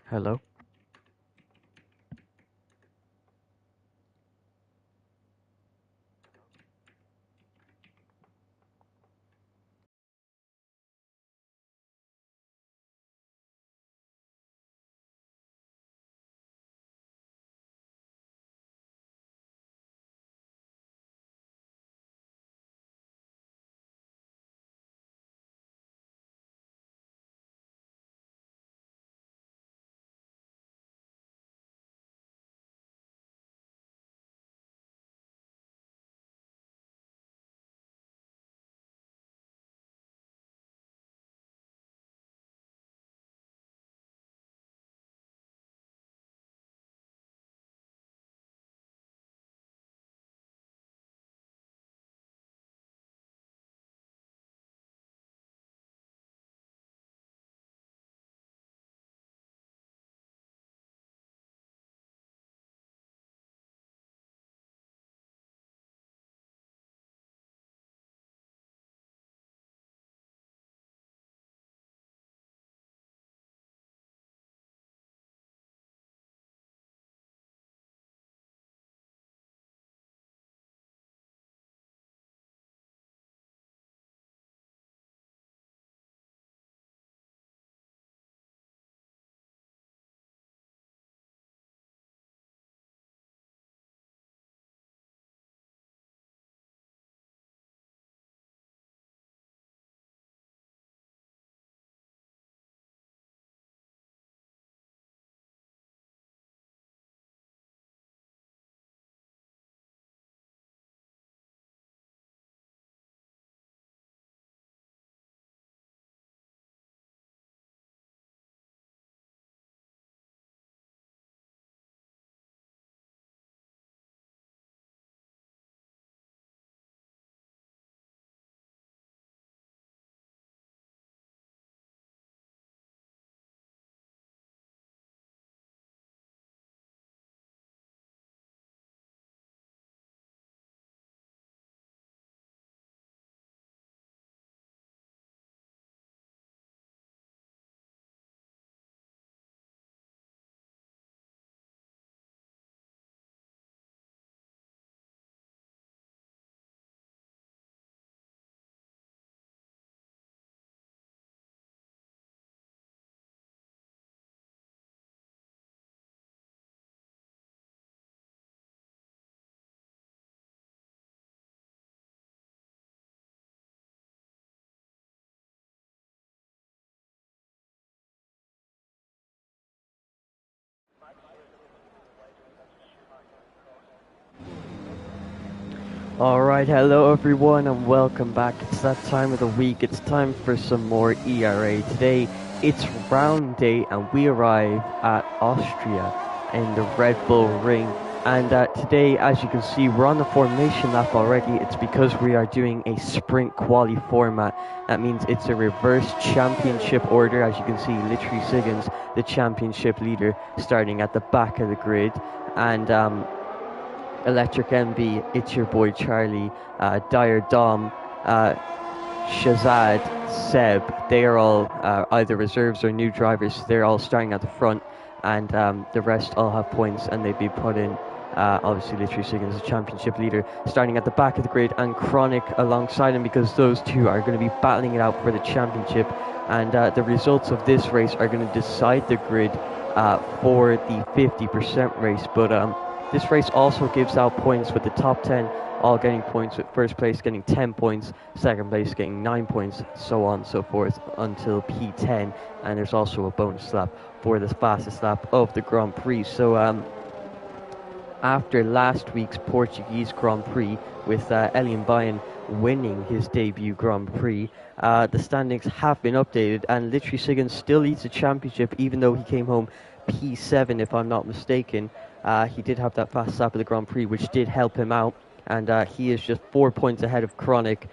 Hello. Alright, hello everyone and welcome back. It's that time of the week. It's time for some more ERA. Today it's round day and we arrive at Austria in the Red Bull Ring. And today, as you can see, we're on the formation lap already. It's because we are doing a sprint quali format. That means it's a reverse championship order. As you can see, literally Siggins, the championship leader, starting at the back of the grid. And Electric MB, it's your boy Charlie, Dire Dom, Shazad, Seb. They are all either reserves or new drivers. They're all starting at the front, and the rest all have points, and they'd be put in. Obviously, literally Siggins is the championship leader, starting at the back of the grid, and Chronic alongside him, because those two are going to be battling it out for the championship. And the results of this race are going to decide the grid for the 50% race. But this race also gives out points, with the top 10 all getting points, with first place getting 10 points, second place getting 9 points, so on and so forth until P10. And there's also a bonus lap for the fastest lap of the Grand Prix. So after last week's Portuguese Grand Prix, with Elian Bayan winning his debut Grand Prix, the standings have been updated, and literally Siggins still leads the championship, even though he came home P7 if I'm not mistaken. He did have that fast lap of the Grand Prix, which did help him out, and he is just 4 points ahead of Chronic,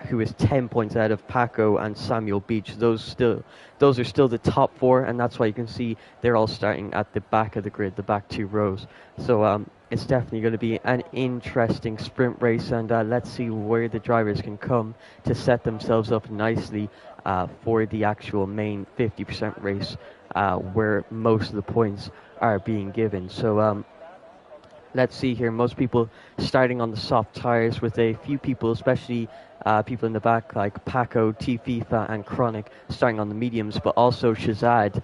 who is 10 points ahead of Paco and Samuel Beach. Those are still the top four, and that's why you can see they're all starting at the back of the grid, the back two rows. So it's definitely going to be an interesting sprint race, and let's see where the drivers can come to set themselves up nicely for the actual main 50% race, where most of the points are being given. So let's see here. Most people starting on the soft tires, with a few people, especially people in the back like Paco, T-FIFA and Chronic, starting on the mediums, but also Shazad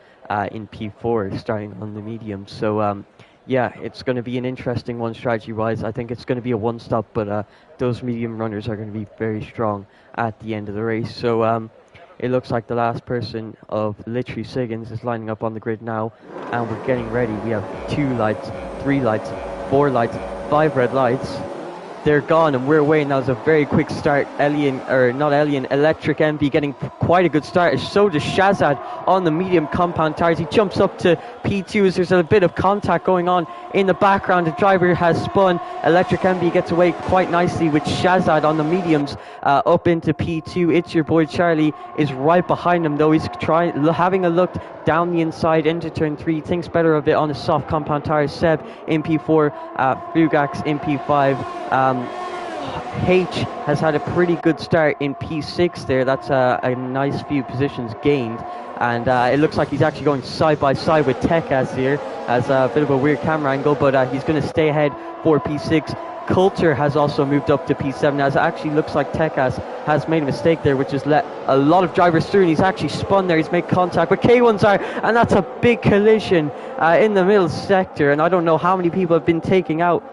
in P4 starting on the mediums. So yeah, it's going to be an interesting one strategy-wise. I think it's going to be a one-stop, but those medium runners are going to be very strong at the end of the race. So it looks like the last person of Literary Siggins is lining up on the grid now, and we're getting ready. We have 2 lights, 3 lights, 4 lights, 5 red lights. They're gone and we're away. Now it's a very quick start. Electric MV getting quite a good start. So does Shazad on the medium compound tires. He jumps up to P2 as there's a bit of contact going on in the background. The driver has spun. Electric MV gets away quite nicely with Shazad on the mediums up into P2. It's Your Boy Charlie is right behind him though. He's having a look down the inside into turn 3. Thinks better of it on his soft compound tires. Seb in P4, Fugax in P5. H has had a pretty good start in P6 there. That's a nice few positions gained. And it looks like he's actually going side by side with Tekas here. As a bit of a weird camera angle, but he's going to stay ahead for P6. Coulter has also moved up to P7. Now, it actually looks like Tekas has made a mistake there, which has let a lot of drivers through, and he's actually spun there. He's made contact with K1s are, and that's a big collision in the middle sector. And I don't know how many people have been taking out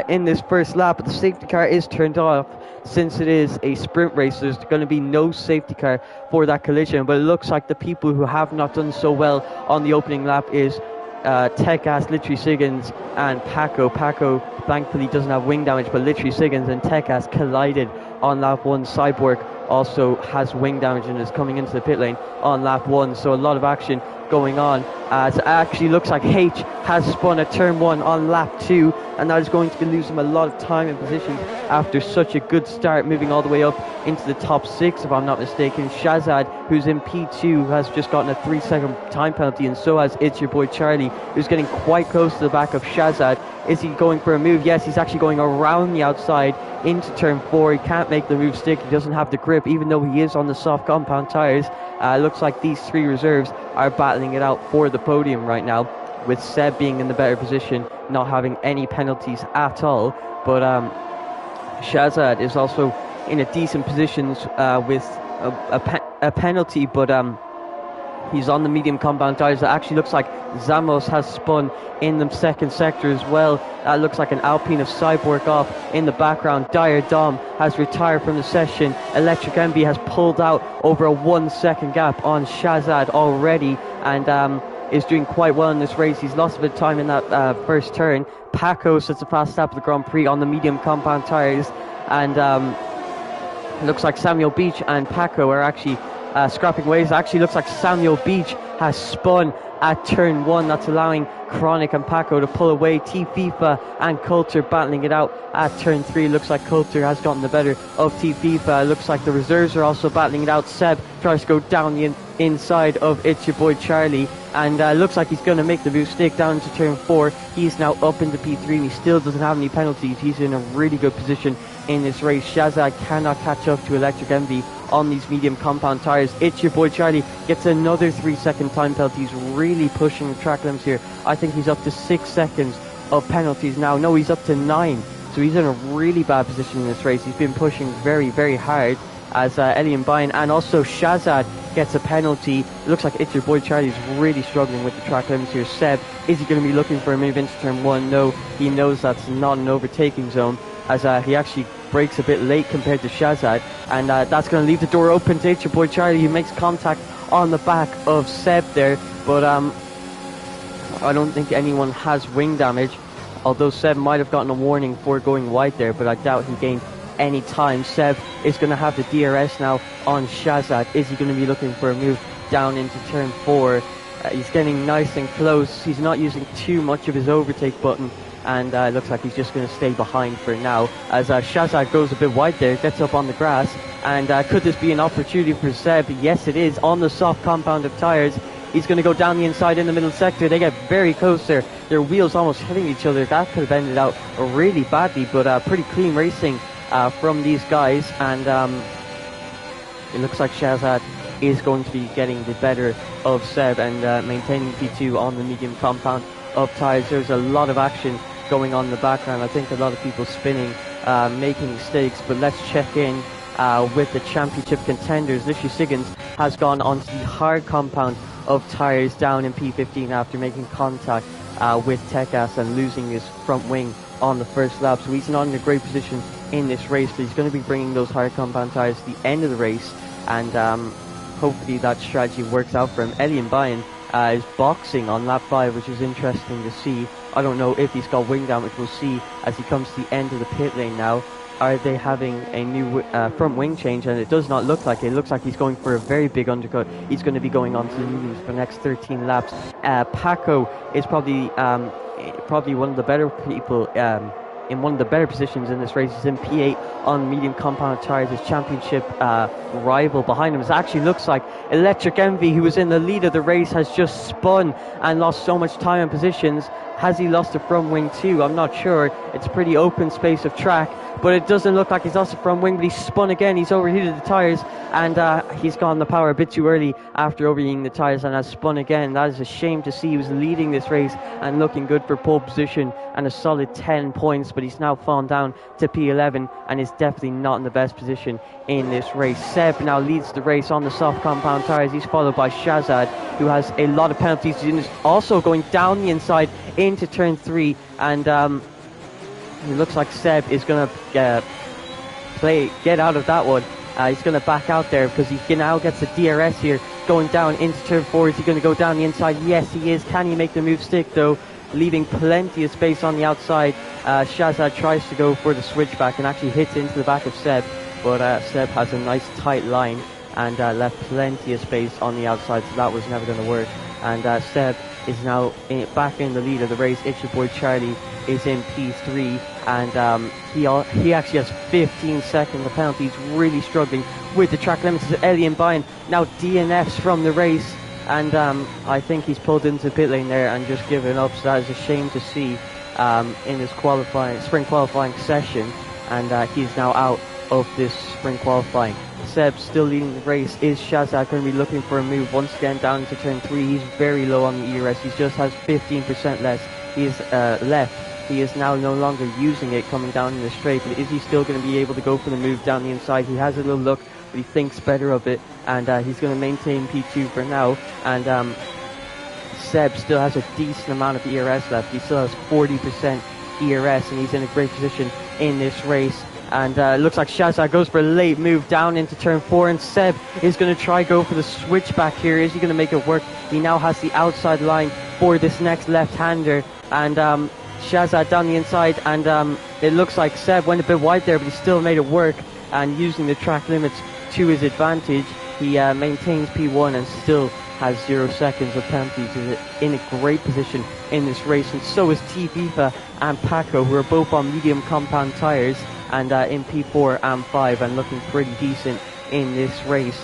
in this first lap, but the safety car is turned off since it is a sprint race. There's going to be no safety car for that collision, but it looks like the people who have not done so well on the opening lap is Tekas, Literary Siggins and Paco. Paco thankfully doesn't have wing damage, but Literary Siggins and Tekas collided on lap 1. Cyborg also has wing damage and is coming into the pit lane on lap 1, so a lot of action going on. As it actually looks like H has spun at turn 1 on lap 2, and that is going to lose him a lot of time and position after such a good start, moving all the way up into the top 6 if I'm not mistaken. Shazad, who's in P2, has just gotten a 3-second time penalty, and so has It's Your Boy Charlie, who's getting quite close to the back of Shazad. Is he going for a move? Yes, he's actually going around the outside into turn 4. He can't make the move stick. He doesn't have the grip, even though he is on the soft compound tires. Looks like these 3 reserves are battling it out for the podium right now, with Seb being in the better position, not having any penalties at all. But Shazad is also in a decent position with a penalty, but he's on the medium compound tires. It actually looks like Zamos has spun in the second sector as well. That looks like an Alpine of Cyborg off in the background. Dire Dom has retired from the session. Electric MB has pulled out over a 1-second gap on Shazad already, and is doing quite well in this race. He's lost a bit of time in that first turn. Paco sets a fast lap of the Grand Prix on the medium compound tires, and it looks like Samuel Beach and Paco are actually scrapping ways. It actually looks like Samuel Beach has spun at turn 1. That's allowing Chronic and Paco to pull away. T-FIFA and Coulter battling it out at turn 3. Looks like Coulter has gotten the better of T-FIFA. Looks like the reserves are also battling it out. Seb tries to go down the inside of It's Your Boy Charlie, and looks like he's going to make the move stick down to turn 4. He's now up into P3, and he still doesn't have any penalties. He's in a really good position in this race. Shazad cannot catch up to Electric Envy on these medium compound tires. It's Your Boy Charlie gets another 3-second time penalty. He's really pushing the track limits here. I think he's up to 6 seconds of penalties now. No, he's up to 9. So he's in a really bad position in this race. He's been pushing very, very hard, as Elian Bine and also Shazad gets a penalty. It looks like It's Your Boy Charlie's really struggling with the track limits here. Seb, is he going to be looking for a move into turn 1? No, he knows that's not an overtaking zone, as he actually breaks a bit late compared to Shazad, and that's going to leave the door open to It's Your Boy Charlie. He makes contact on the back of Seb there, but I don't think anyone has wing damage, although Seb might have gotten a warning for going wide there, but I doubt he gained any time. Seb is going to have the DRS now on Shazad. Is he going to be looking for a move down into turn 4? He's getting nice and close. He's not using too much of his overtake button, and looks like he's just going to stay behind for now, as Shazad goes a bit wide there, gets up on the grass, And could this be an opportunity for Seb? Yes, it is, on the soft compound of tyres. He's going to go down the inside in the middle sector. They get very close there. Their wheels almost hitting each other. That could have ended out really badly, but pretty clean racing from these guys. And it looks like Shazad is going to be getting the better of Seb and maintaining P2 on the medium compound of tyres. There's a lot of action going on in the background. I think a lot of people spinning, making mistakes, but let's check in with the championship contenders. Lishi Siggins has gone onto the hard compound of tyres down in P15 after making contact with Tekas and losing his front wing on the first lap. So he's not in a great position in this race, but he's going to be bringing those hard compound tyres to the end of the race, and hopefully that strategy works out for him. Elian Bayan is boxing on lap 5, which is interesting to see. I don't know if he's got wing damage. We'll see as he comes to the end of the pit lane now. Are they having a new front wing change? And it does not look like it. It looks like he's going for a very big undercut. He's going to be going on to the mediums for the next 13 laps. Paco is probably one of the better people in one of the better positions in this race. He's in P8 on medium compound tyres. His championship rival behind him. It actually looks like Electric Envy, who was in the lead of the race, has just spun and lost so much time and positions. Has he lost the front wing too? I'm not sure. It's a pretty open space of track, but it doesn't look like he's lost the front wing, but he's spun again. He's overheated the tyres, and he's gone the power a bit too early after overheating the tyres and has spun again. That is a shame to see. He was leading this race and looking good for pole position and a solid 10 points, but he's now fallen down to P11 and is definitely not in the best position in this race. Seb now leads the race on the soft compound tyres. He's followed by Shazad, who has a lot of penalties. He's also going down the inside into turn 3, and it looks like Seb is going to get out of that one. He's going to back out there because he now gets a DRS here going down into turn 4. Is he going to go down the inside? Yes, he is. Can he make the move stick though? Leaving plenty of space on the outside. Shazad tries to go for the switchback and actually hits into the back of Seb, but Seb has a nice tight line and left plenty of space on the outside, so that was never going to work. And Seb is now back in the lead of the race. It's your boy Charlie is in P3, and he actually has 15 seconds of penalty. He's really struggling with the track limits. Elian Bayan now DNFs from the race, and I think he's pulled into the pit lane there and just given up. So that is a shame to see in this spring qualifying session, and he's now out of this spring qualifying. Seb still leading the race. Is Shazad going to be looking for a move once again down into turn 3? He's very low on the ERS. He just has 15% less. He is left. He is now no longer using it coming down in the straight, but is he still going to be able to go for the move down the inside? He has a little look, but he thinks better of it, and he's going to maintain P2 for now. And Seb still has a decent amount of ERS left. He still has 40% ERS, and he's in a great position in this race. And it looks like Shazad goes for a late move down into turn 4, and Seb is going to try go for the switchback here. Is he going to make it work? He now has the outside line for this next left-hander, and Shazad down the inside, and it looks like Seb went a bit wide there, but he still made it work, and using the track limits to his advantage, he maintains P1 and still has 0 seconds of penalties. He's in a great position in this race, and so is T FIFA and Paco, who are both on medium compound tyres and in P4 and 5 and looking pretty decent in this race.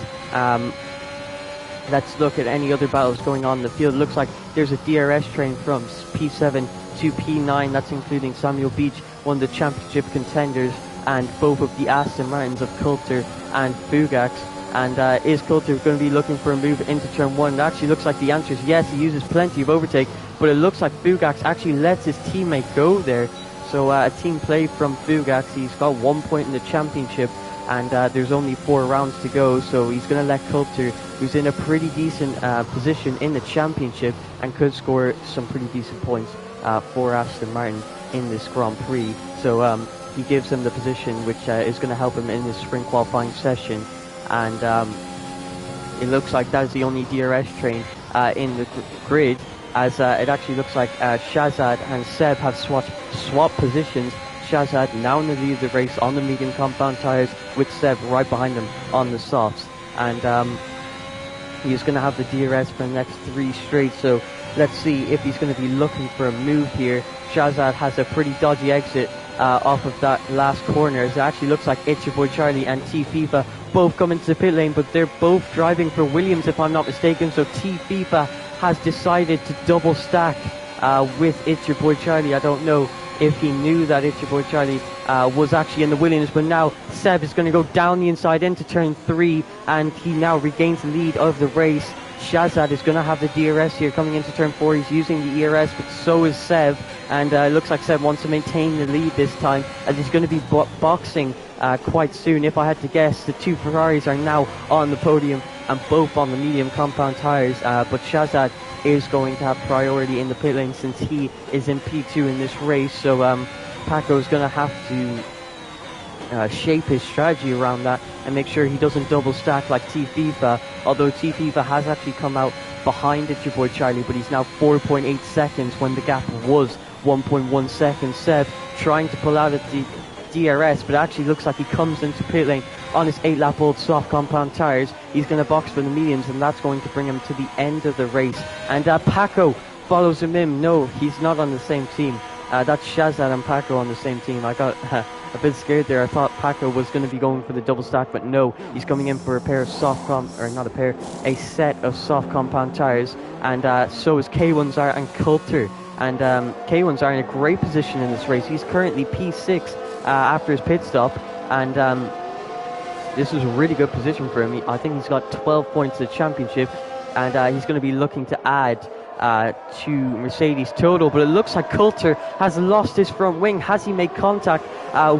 Let's look at any other battles going on in the field. Looks like there's a DRS train from P7 to P9. That's including Samuel Beach, one of the championship contenders, and both of the Aston Martins of Coulter and Fugax. And is Coulter going to be looking for a move into turn 1? It actually looks like the answer is yes. He uses plenty of overtake, but it looks like Fugax actually lets his teammate go there. So a team play from Fugax. He's got 1 point in the championship, and there's only 4 rounds to go, so he's going to let Coulter, who's in a pretty decent position in the championship and could score some pretty decent points for Aston Martin in this Grand Prix. So he gives him the position, which is going to help him in this spring qualifying session. And it looks like that is the only DRS train in the grid, as it actually looks like Shazad and Seb have swapped positions. Shazad now in the lead of the race on the medium compound tyres, with Seb right behind him on the softs. And he's going to have the DRS for the next 3 straight, so let's see if he's going to be looking for a move here. Shazad has a pretty dodgy exit off of that last corner. It actually looks like It's Your Boy Charlie and T FIFA both come into the pit lane, but they're both driving for Williams if I'm not mistaken. So T FIFA has decided to double stack with It's Your Boy Charlie. I don't know if he knew that It's Your Boy Charlie was actually in the Williams, but now Seb is going to go down the inside into turn 3, and he now regains the lead of the race. Shazad is going to have the DRS here coming into turn 4. He's using the ERS, but so is Seb, and it looks like Seb wants to maintain the lead this time, as he's going to be boxing quite soon. If I had to guess, the two Ferraris are now on the podium and both on the medium compound tyres, but Shazad is going to have priority in the pit lane since he is in P2 in this race. So Paco is going to have to shape his strategy around that and make sure he doesn't double stack like T FIFA, although T FIFA has actually come out behind It's Your Boy Charlie, but he's now 4.8 seconds when the gap was 1.1 seconds. Seb trying to pull out at the DRS, but it actually looks like he comes into pit lane on his 8-lap old soft compound tyres. He's going to box for the mediums, and that's going to bring him to the end of the race. And Paco follows him in. No, he's not on the same team. That's Shazad and Paco on the same team. I got a bit scared there. I thought Paco was going to be going for the double stack, but no, he's coming in for a pair of a set of soft compound tyres, and so is K1Zar and Coulter. And K1Zar in a great position in this race. He's currently P6 after his pit stop, and this is a really good position for him. I think he's got 12 points to the championship, and he's going to be looking to add to Mercedes' total. But it looks like Coulter has lost his front wing. Has he made contact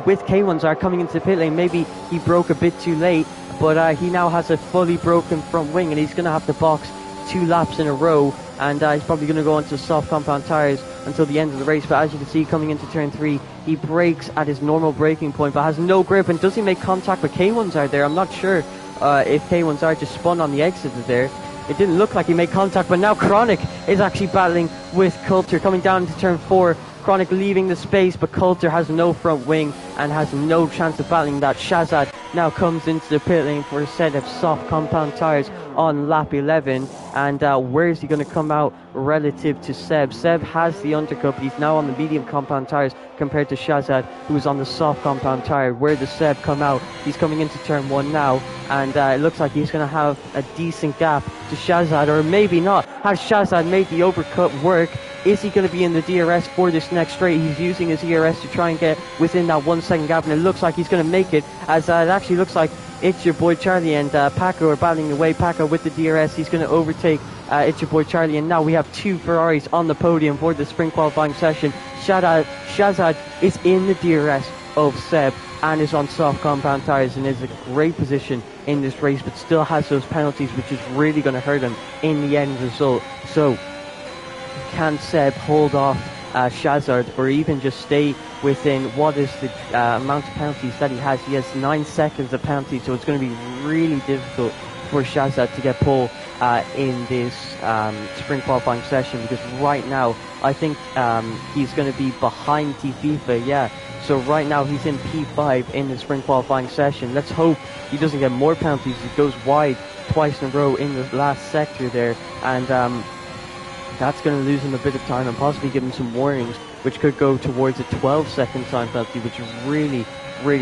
with K1Zar coming into the pit lane? Maybe he broke a bit too late, but he now has a fully broken front wing, and he's going to have to box 2 laps in a row, and he's probably going to go into soft compound tyres until the end of the race. But as you can see, coming into turn 3, he brakes at his normal braking point but has no grip. And does he make contact with K1Zar there? I'm not sure if K1Zar just spun on the exit there. It didn't look like he made contact, but now Chronic is actually battling with Coulter coming down into turn 4. Chronic leaving the space, but Coulter has no front wing and has no chance of battling that. Shazad now comes into the pit lane for a set of soft compound tyres on lap 11, and where is he going to come out relative to Seb? Seb has the undercut, but he's now on the medium compound tyres compared to Shazad, who is on the soft compound tyre. Where does Seb come out? He's coming into turn 1 now, and it looks like he's going to have a decent gap to Shazad, or maybe not. Has Shazad made the overcut work? Is he going to be in the DRS for this next straight? He's using his ERS to try and get within that 1 second gap, and it looks like he's going to make it, as it actually looks like It's Your Boy Charlie and Paco are battling away. Paco with the DRS, he's going to overtake It's Your Boy Charlie, and now we have 2 Ferraris on the podium for the sprint qualifying session. Shazad is in the DRS of Seb and is on soft compound tyres and is in a great position in this race, but still has those penalties, which is really going to hurt him in the end result. So can Seb hold off Shazad, or even just stay within what is the amount of penalties that he has? He has 9 seconds of penalty, so it's going to be really difficult for Shazad to get pole in this sprint qualifying session, because right now I think he's going to be behind T-FIFA, yeah. So right now he's in P5 in the sprint qualifying session. Let's hope he doesn't get more penalties. He goes wide twice in a row in the last sector there, and that's going to lose him a bit of time and possibly give him some warnings, which could go towards a 12-second time penalty, which really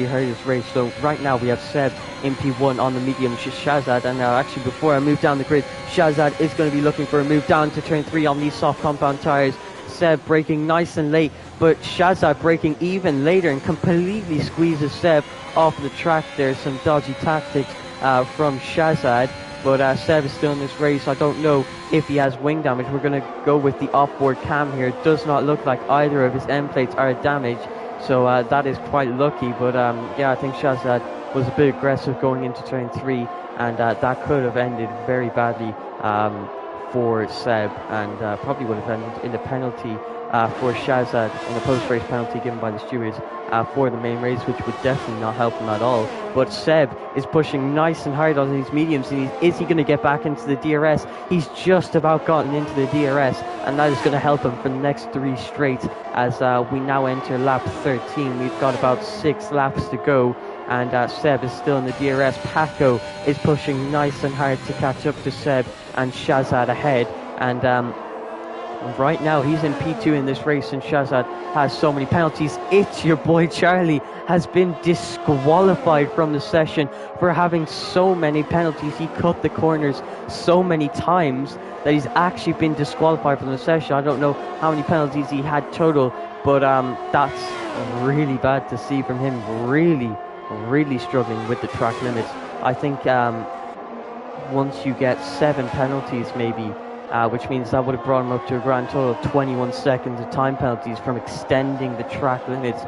hurt his race. So right now we have Seb in P1 on the medium, Shazad, and now actually before I move down the grid, Shazad is going to be looking for a move down to turn 3 on these soft compound tyres. Seb braking nice and late, but Shazad braking even later and completely squeezes Seb off the track there. Some dodgy tactics from Shazad. But Seb is still in this race. I don't know if he has wing damage. We're going to go with the off-board cam here. It does not look like either of his end plates are damaged. So that is quite lucky. But yeah, I think Shazad was a bit aggressive going into turn 3. And that could have ended very badly for Seb. And probably would have ended in the penalty for Shazad, in a post-race penalty given by the stewards for the main race, which would definitely not help him at all. But Seb is pushing nice and hard on these mediums. And is he going to get back into the DRS? He's just about gotten into the DRS, and that is going to help him for the next 3 straight as we now enter lap 13. We've got about 6 laps to go, and Seb is still in the DRS. Paco is pushing nice and hard to catch up to Seb, and Shazad ahead. And Right now, he's in P2 in this race, and Shazad has so many penalties. It's your boy Charlie has been disqualified from the session for having so many penalties. He cut the corners so many times that he's actually been disqualified from the session. I don't know how many penalties he had total, but that's really bad to see from him. Really struggling with the track limits. I think once you get 7 penalties, maybe. Which means that would have brought him up to a grand total of 21 seconds of time penalties from extending the track limits,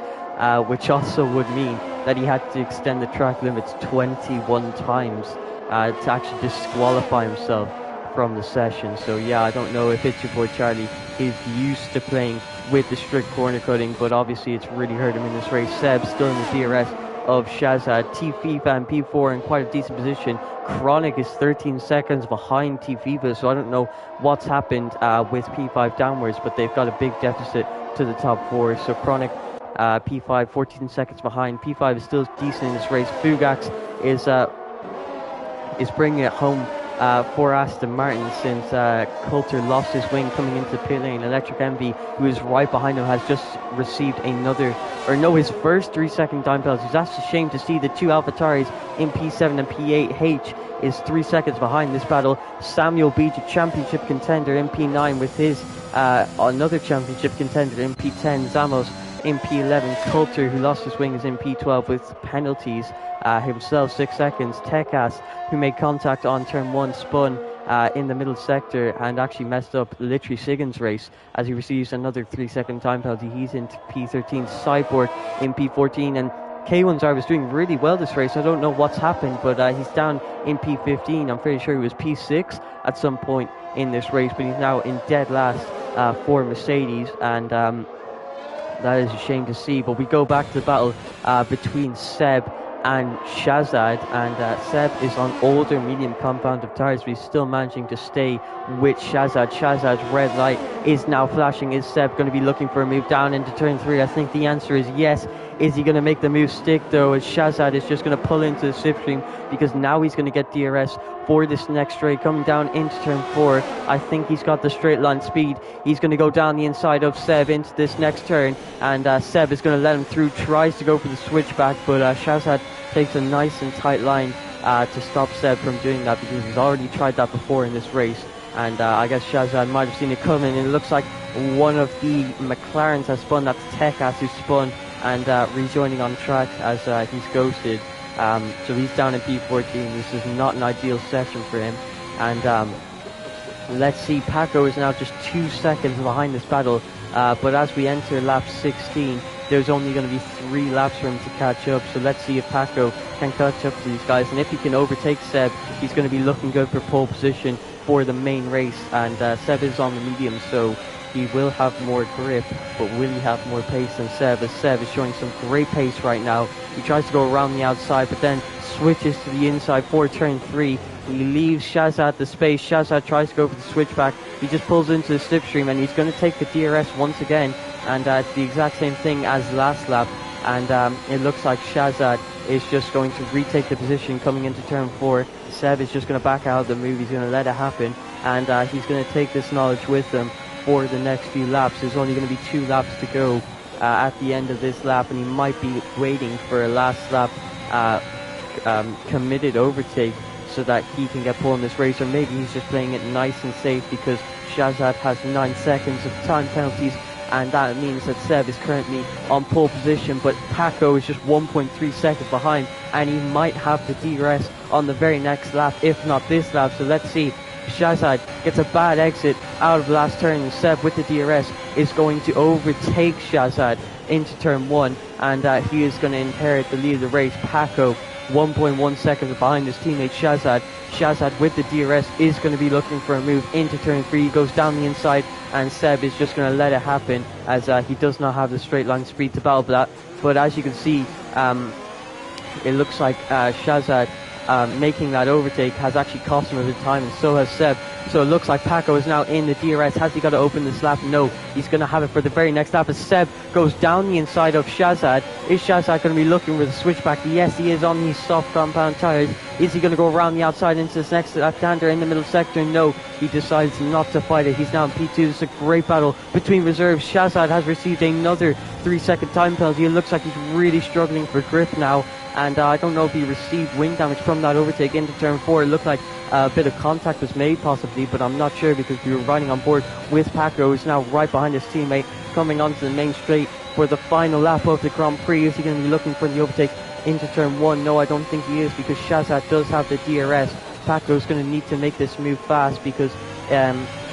which also would mean that he had to extend the track limits 21 times to actually disqualify himself from the session. So yeah, I don't know if it's your boy Charlie is used to playing with the strict corner cutting, but obviously it's really hurt him in this race. Seb still in the DRS of Shazad. T-FIFA and P4 in quite a decent position. Chronic is 13 seconds behind T-FIFA, so I don't know what's happened with P5 downwards, but they've got a big deficit to the top 4. So Chronic, P5 14 seconds behind. P5 is still decent in this race. Fugax is bringing it home for Aston Martin since Coulter lost his wing coming into the pit lane. Electric Envy, who is right behind him, has just received his first 3-second time penalty. That's a shame to see. The two AlphaTauris in P7 and P8H is 3 seconds behind this battle. Samuel Beach, a championship contender in P9 with his another championship contender in P10, Zamos in P11. Coulter, who lost his wing, is in P12 with penalties himself, 6 seconds. Tekas, who made contact on turn 1, spun in the middle sector and actually messed up literally Siggins' race as he receives another 3-second time penalty. He's in P13. Cyborg in P14, and K1 was doing really well this race. I don't know what's happened, but he's down in P15. I'm pretty sure he was P6 at some point in this race, but he's now in dead last for Mercedes, and that is a shame to see. But we go back to the battle between Seb and Shazad, and Seb is on older medium compound tires, but he's still managing to stay with Shazad. Shazad's red light is now flashing. Is Seb going to be looking for a move down into turn 3? I think the answer is yes. Is he going to make the move stick though, as Shazad is just going to pull into the slipstream, because now he's going to get DRS for this next straight coming down into turn 4. I think he's got the straight line speed. He's going to go down the inside of Seb into this next turn, and Seb is going to let him through, tries to go for the switchback, but Shazad takes a nice and tight line to stop Seb from doing that, because he's already tried that before in this race. And I guess Shazad might have seen it coming, and it looks like one of the McLarens has spun. That's Tekas who spun and rejoining on track as he's ghosted. So he's down in P14. This is not an ideal session for him. And let's see, Paco is now just 2 seconds behind this battle. But as we enter lap 16, there's only going to be 3 laps for him to catch up. So let's see if Paco can catch up to these guys. And if he can overtake Seb, he's going to be looking good for pole position for the main race. And Seb is on the medium, so he will have more grip, but will he have more pace than Seb? As Seb is showing some great pace right now. He tries to go around the outside, but then switches to the inside for turn 3. He leaves Shazad the space. Shazad tries to go for the switchback. He just pulls into the slipstream, and he's going to take the DRS once again. And it's the exact same thing as last lap. And it looks like Shazad is just going to retake the position coming into turn 4. Seb is just going to back out of the move. He's going to let it happen, and he's going to take this knowledge with him for the next few laps. There's only going to be 2 laps to go at the end of this lap, and he might be waiting for a last lap committed overtake so that he can get pole in this race, or maybe he's just playing it nice and safe because Shazad has 9 seconds of time penalties, and that means that Seb is currently on pole position, but Paco is just 1.3 seconds behind, and he might have the DRS on the very next lap, if not this lap. So let's see. Shazad gets a bad exit out of the last turn, and Seb with the DRS is going to overtake Shazad into turn 1, and he is going to inherit the lead of the race. Paco 1.1 seconds behind his teammate Shazad. Shazad with the DRS is going to be looking for a move into turn 3. He goes down the inside, and Seb is just going to let it happen as he does not have the straight line speed to battle that. But as you can see, it looks like Shazad making that overtake has actually cost him a bit of time, and so has Seb. So it looks like Paco is now in the DRS. Has he got to open this lap? No. He's going to have it for the very next lap as Seb goes down the inside of Shazad. Is Shazad going to be looking for the switchback? Yes, he is on these soft compound tyres. Is he going to go around the outside into this next left-hander in the middle sector? No. He decides not to fight it. He's now in P2. This is a great battle between reserves. Shazad has received another 3-second time penalty. It looks like he's really struggling for grip now. And I don't know if he received wing damage from that overtake into turn 4. It looked like a bit of contact was made possibly, but I'm not sure because we were riding on board with Paco, who's now right behind his teammate, coming onto the main straight for the final lap of the Grand Prix. Is he going to be looking for the overtake into turn 1? No, I don't think he is, because Shazad does have the DRS. Paco's going to need to make this move fast, because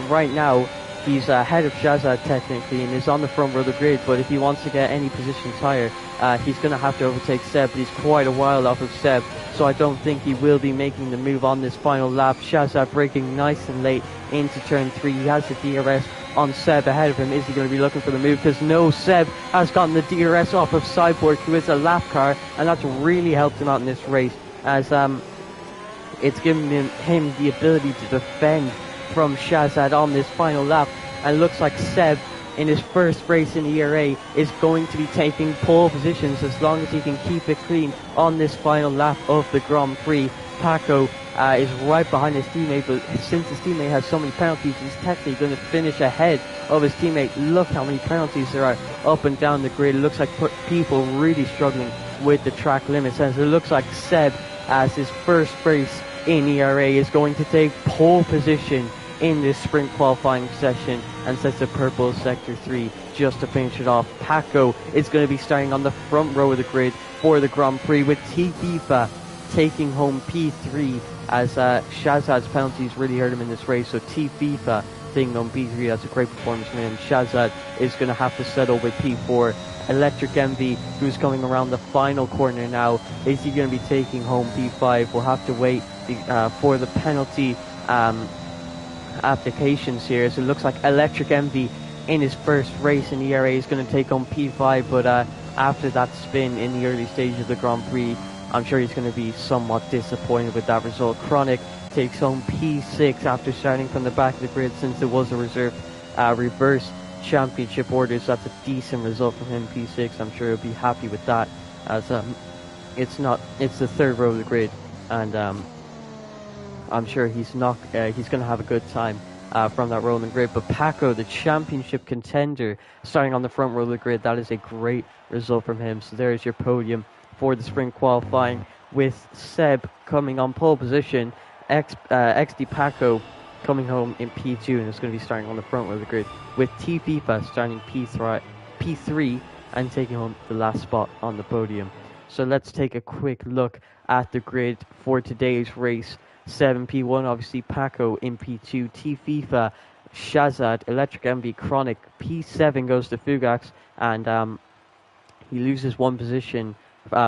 right now he's ahead of Shazad technically and is on the front row of the grid, but if he wants to get any positions higher, he's going to have to overtake Seb, but he's quite a while off of Seb, so I don't think he will be making the move on this final lap. Shazad braking nice and late into turn 3. He has the DRS on Seb ahead of him. Is he going to be looking for the move? Because no, Seb has gotten the DRS off of Cyborg, who is a lap car, and that's really helped him out in this race, as it's given him the ability to defend from Shazad on this final lap. And it looks like Seb, in his first race in the ERA, is going to be taking pole positions as long as he can keep it clean on this final lap of the Grand Prix. Paco is right behind his teammate, but since his teammate has so many penalties, he's technically going to finish ahead of his teammate. Look how many penalties there are up and down the grid. It looks like people really struggling with the track limits, as it looks like Seb, as his first race in ERA, is going to take pole position in this sprint qualifying session and sets the purple sector 3 just to finish it off. Paco is going to be starting on the front row of the grid for the Grand Prix, with T FIFA taking home P3, as Shazad's penalties really hurt him in this race. So T FIFA taking home P3, that's a great performance from him. Shazad is going to have to settle with P4. Electric Envy, who's coming around the final corner now, is he going to be taking home P5? We'll have to wait for the penalty applications here. So it looks like Electric Envy in his first race in the ERA is going to take home P5, but after that spin in the early stage of the Grand Prix, I'm sure he's going to be somewhat disappointed with that result. Chronic takes home P6 after starting from the back of the grid, since it was a reverse championship order, so that's a decent result from him. P6, I'm sure he'll be happy with that, as it's the third row of the grid, and I'm sure he's going to have a good time from that row in the grid. But Paco, the championship contender, starting on the front row of the grid, that is a great result from him. So there's your podium for the sprint qualifying, with Seb coming on pole position, XD Paco coming home in P2, and it's going to be starting on the front row of the grid, with T FIFA starting P3 and taking home the last spot on the podium. So let's take a quick look at the grid for today's race. 7P1, obviously Paco in P2, T FIFA, Shazad, Electric MB, Chronic. P7 goes to Fugax, and he loses one position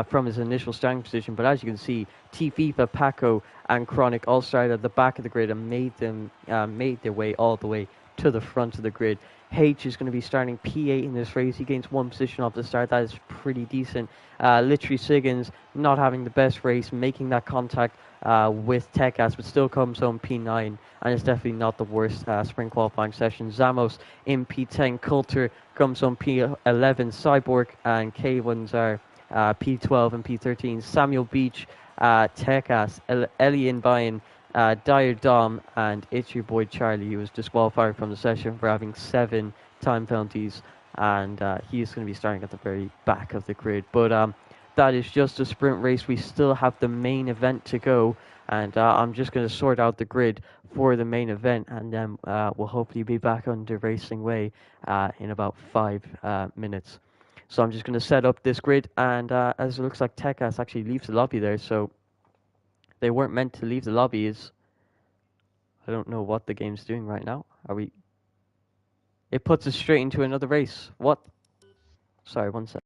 from his initial starting position. But as you can see, T FIFA, Paco, and Chronic all started at the back of the grid and made their way all the way to the front of the grid. H is going to be starting P8 in this race. He gains one position off the start. That is pretty decent. Literally Siggins not having the best race, making that contact with Tekas, but still comes home P9, and it's definitely not the worst sprint qualifying session. Zamos in P10, Coulter comes home P11, Cyborg and K1s are P12 and P13. Samuel Beach, Tekas, Elian Bayan, Dyer Dom, and it's your boy Charlie, who was disqualified from the session for having 7 time penalties, and he's going to be starting at the very back of the grid. But that is just a sprint race. We still have the main event to go, and I'm just going to sort out the grid for the main event, and then we'll hopefully be back on the Racing Way in about 5 minutes. So I'm just going to set up this grid, and as it looks like Tekas actually leaves the lobby there, so they weren't meant to leave the lobbies. I don't know what the game's doing right now. It puts us straight into another race. What? Sorry, one sec.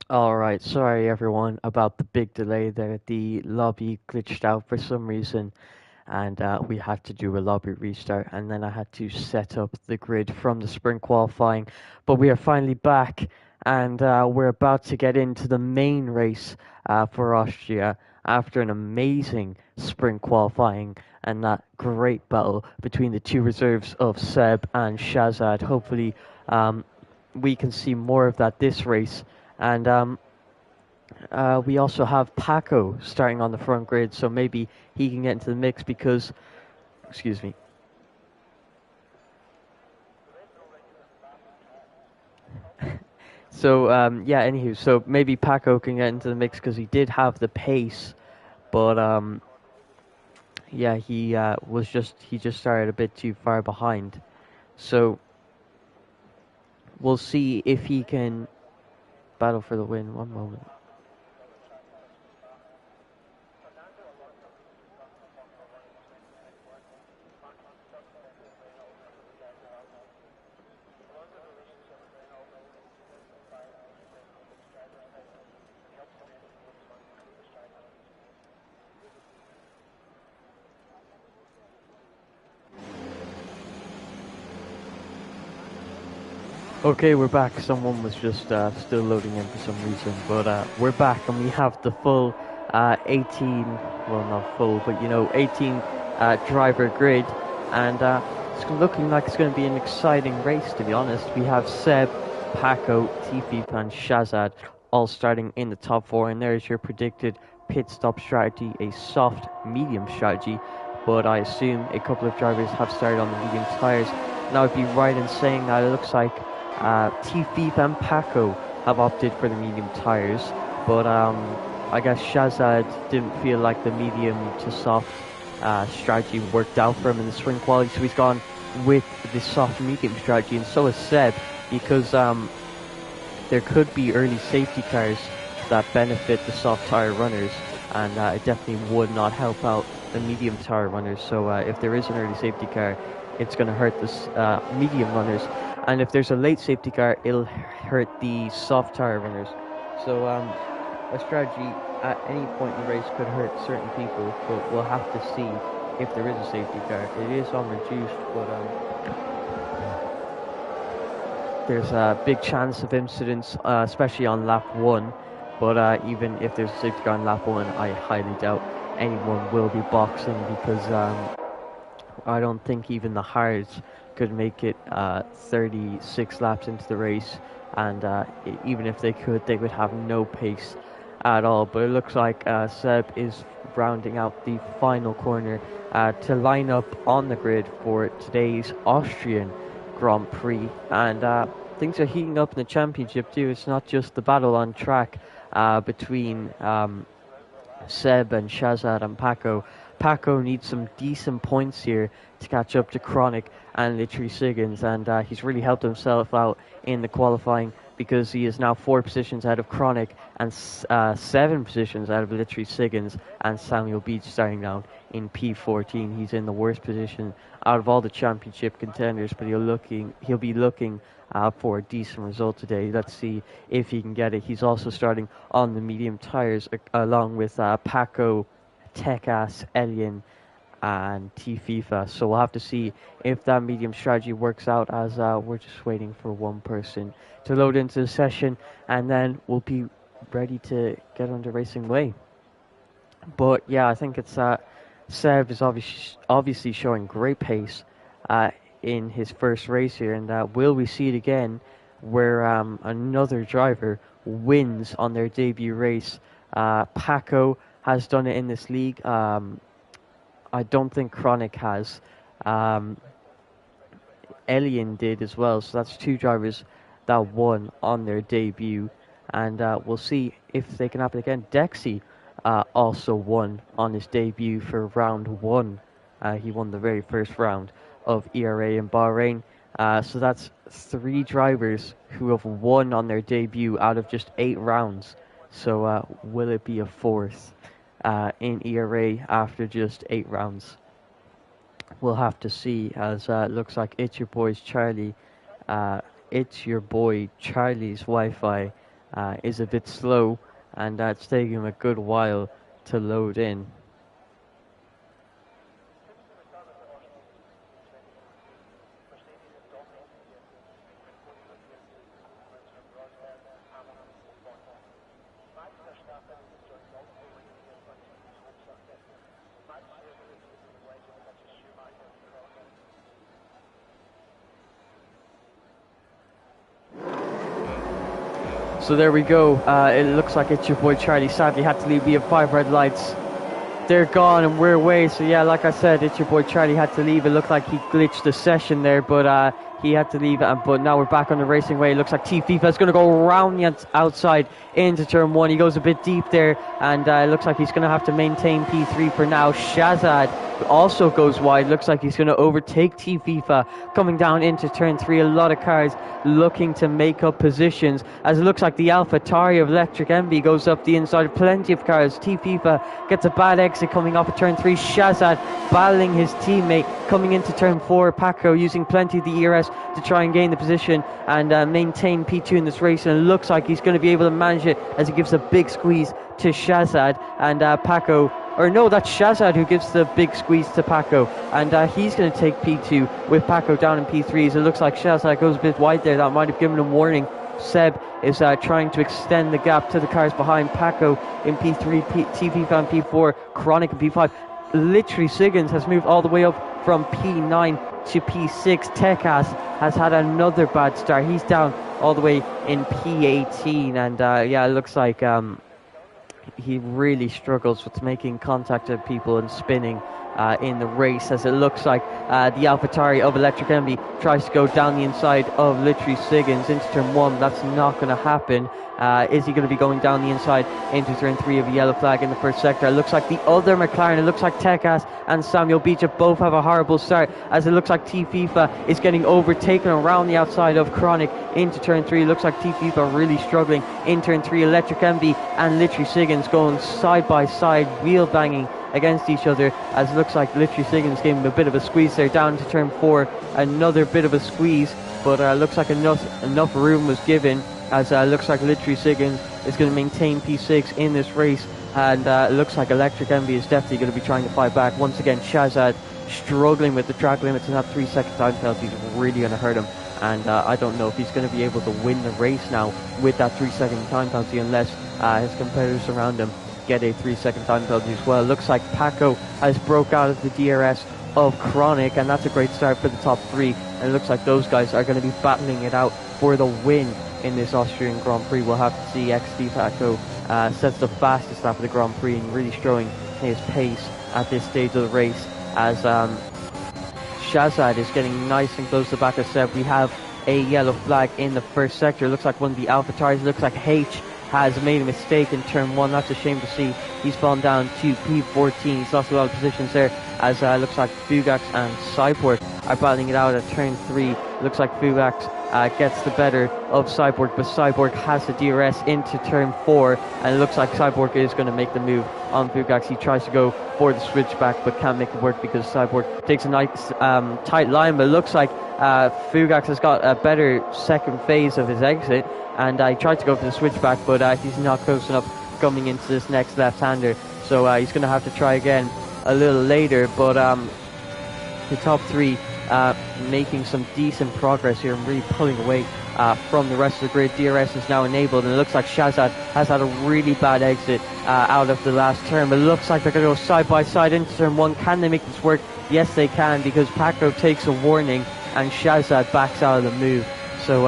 All right, sorry everyone about the big delay there. The lobby glitched out for some reason, and we had to do a lobby restart, and then I had to set up the grid from the sprint qualifying. But we are finally back, and we're about to get into the main race for Austria after an amazing sprint qualifying and that great battle between the two reserves of Seb and Shazad. Hopefully, um, we can see more of that this race. And we also have Paco starting on the front grid, so maybe he can get into the mix because, excuse me. So yeah, anywho, so maybe Paco can get into the mix because he did have the pace, but yeah, he just started a bit too far behind. So we'll see if he can battle for the win. One moment. Okay, we're back. Someone was just still loading in for some reason, but we're back and we have the full 18, well, not full, but 18 driver grid, and it's looking like it's going to be an exciting race, to be honest. We have Seb, Paco, Tifi, and Shazad all starting in the top four, and there's your predicted pit stop strategy, a soft medium strategy, but I assume a couple of drivers have started on the medium tyres. And I would be right in saying that it looks like T-Thief and Paco have opted for the medium tyres, but I guess Shazad didn't feel like the medium to soft strategy worked out for him in the sprint quality, so he's gone with the soft medium strategy, and so has Seb, because there could be early safety cars that benefit the soft tyre runners, and it definitely would not help out the medium tyre runners. So if there is an early safety car, it's going to hurt the medium runners, and if there's a late safety car, it'll hurt the soft tyre runners. So a strategy at any point in the race could hurt certain people, but we'll have to see if there is a safety car. It is on reduced, but there's a big chance of incidents, especially on lap one. But even if there's a safety car on lap one, I highly doubt anyone will be boxing because I don't think even the hards could make it 36 laps into the race, and even if they could, they would have no pace at all. But it looks like Seb is rounding out the final corner to line up on the grid for today's Austrian Grand Prix, and things are heating up in the championship too. It's not just the battle on track between Seb and Shazad and Paco. Paco needs some decent points here to catch up to Chronic and Litri Siggins, and he's really helped himself out in the qualifying because he is now 4 positions out of Chronic and 7 positions out of Litri Siggins, and Samuel Beach starting down in P14. He's in the worst position out of all the championship contenders, but he'll be looking for a decent result today. Let's see if he can get it. He's also starting on the medium tyres along with Paco, Tekas, Elian, and T FIFA. So we'll have to see if that medium strategy works out, as we're just waiting for one person to load into the session, and then we'll be ready to get under racing way. But yeah, I think it's Seb is obviously showing great pace in his first race here, and will we see it again where another driver wins on their debut race? Paco has done it in this league. I don't think Chronic has. Um, Elian did as well, so that's 2 drivers that won on their debut, and we'll see if they can happen again. Dexy also won on his debut for round 1. He won the very first round of ERA in Bahrain. So that's 3 drivers who have won on their debut out of just 8 rounds. So will it be a 4th in ERA after just 8 rounds? We'll have to see, as it looks like it's your boy Charlie's Wi-Fi is a bit slow, and it's taking him a good while to load in. So there we go. It looks like it's your boy Charlie. Sadly had to leave. We have 5 red lights. They're gone and we're away. So yeah, like I said, it's your boy Charlie had to leave. It looked like he glitched the session there, but he had to leave. But now we're back on the racing way. It looks like T FIFA is going to go around the outside into turn 1. He goes a bit deep there, and it looks like he's going to have to maintain P3 for now. Shazad also goes wide. Looks like he's going to overtake T FIFA coming down into turn 3. A lot of cars looking to make up positions, as it looks like the AlphaTauri of Electric Envy goes up the inside. Plenty of cars. T FIFA gets a bad exit coming off of turn 3. Shazad battling his teammate coming into turn 4. Paco using plenty of the ERS to try and gain the position and maintain P2 in this race, and it looks like he's going to be able to manage it as he gives a big squeeze to Shazad, and Paco, or no, that's Shazad who gives the big squeeze to Paco, and he's going to take P2 with Paco down in P3. So it looks like Shazad goes a bit wide there. That might have given him warning. Seb is trying to extend the gap to the cars behind. Paco in P3, TV fan P4, Chronic in P5. Literally Siggins has moved all the way up from P9 to P6. Tekas has had another bad start. He's down all the way in P18, and yeah, it looks like he really struggles with making contact with people and spinning in the race, as it looks like the AlphaTauri of Electric Envy tries to go down the inside of literally Siggins into turn 1. That's not going to happen. Is he going to be going down the inside into turn 3 of a yellow flag in the first sector? It looks like the other McLaren, it looks like Tekas and Samuel Beecher both have a horrible start, as it looks like T FIFA is getting overtaken around the outside of Chronic into turn 3. It looks like T FIFA really struggling in turn 3. Electric Envy and literally Siggins going side by side, wheel banging against each other, as it looks like literally Siggins gave him a bit of a squeeze there down to turn 4. Another bit of a squeeze, but looks like enough room was given, as looks like literally Siggins is going to maintain P6 in this race, and it looks like Electric Envy is definitely going to be trying to fight back. Once again, Shazad struggling with the track limits, and that 3-second time penalty is really going to hurt him, and I don't know if he's going to be able to win the race now with that 3-second time penalty, unless his competitors around him get a 3-second time penalty as well. Looks like Paco has broke out of the DRS of Chronic, and that's a great start for the top 3, and it looks like those guys are going to be battling it out for the win in this Austrian Grand Prix. We'll have to see. XD Paco sets the fastest lap of the Grand Prix and really showing his pace at this stage of the race, as Shazad is getting nice and close to the back of Seb. We have a yellow flag in the first sector. It looks like one of the AlphaTauri, looks like H has made a mistake in turn 1. That's a shame to see. He's fallen down to P14. He's lost a lot of positions there, as looks like Fugax and Cyborg are battling it out at turn 3. Looks like Fugax gets the better of Cyborg, but Cyborg has the DRS into turn 4, and it looks like Cyborg is going to make the move on Fugax. He tries to go for the switchback, but can't make it work because Cyborg takes a nice tight line, but it looks like Fugax has got a better second phase of his exit, and he tried to go for the switchback, but he's not close enough coming into this next left-hander, so he's going to have to try again a little later. But the top 3 making some decent progress here and really pulling away from the rest of the grid. DRS is now enabled, and it looks like Shazad has had a really bad exit out of the last turn, but it looks like they're going to go side by side into turn 1. Can they make this work? Yes, they can, because Paco takes a warning and Shazad backs out of the move. So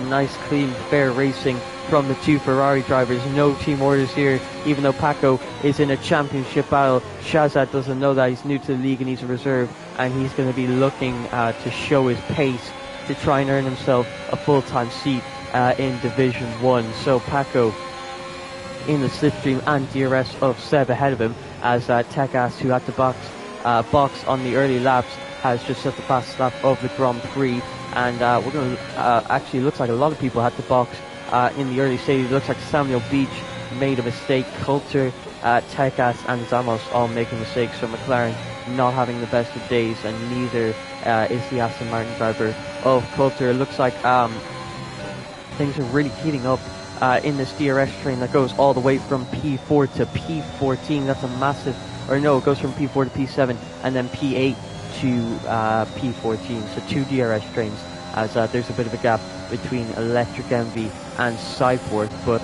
nice, clean, fair racing from the 2 Ferrari drivers. No team orders here, even though Paco is in a championship battle. Shazad doesn't know that. He's new to the league and he's a reserve, and he's going to be looking to show his pace to try and earn himself a full-time seat in Division 1. So Paco in the slipstream and DRS of Seb ahead of him, as Tekas, who had to box on the early laps, has just set the fastest lap of the Grand Prix. And we're going to actually, looks like a lot of people had to box in the early stages. It looks like Samuel Beach made a mistake. Coulter, Tekas and Zamos all making mistakes. So McLaren not having the best of days, and neither is the Aston Martin driver of Coulter. It looks like things are really heating up in this DRS train that goes all the way from P4 to P14. That's a massive, or no, it goes from P4 to P7 and then P8 to P14. So 2 DRS trains, as there's a bit of a gap between Electric Envy and Cyborg. But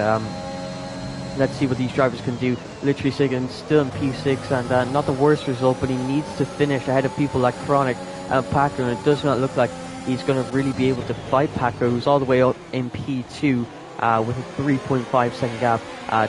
let's see what these drivers can do. Literally Siggins still in P6, and not the worst result, but he needs to finish ahead of people like Chronic and Paco, and it does not look like he's going to really be able to fight Paco, who's all the way up in P2 with a 3.5 second gap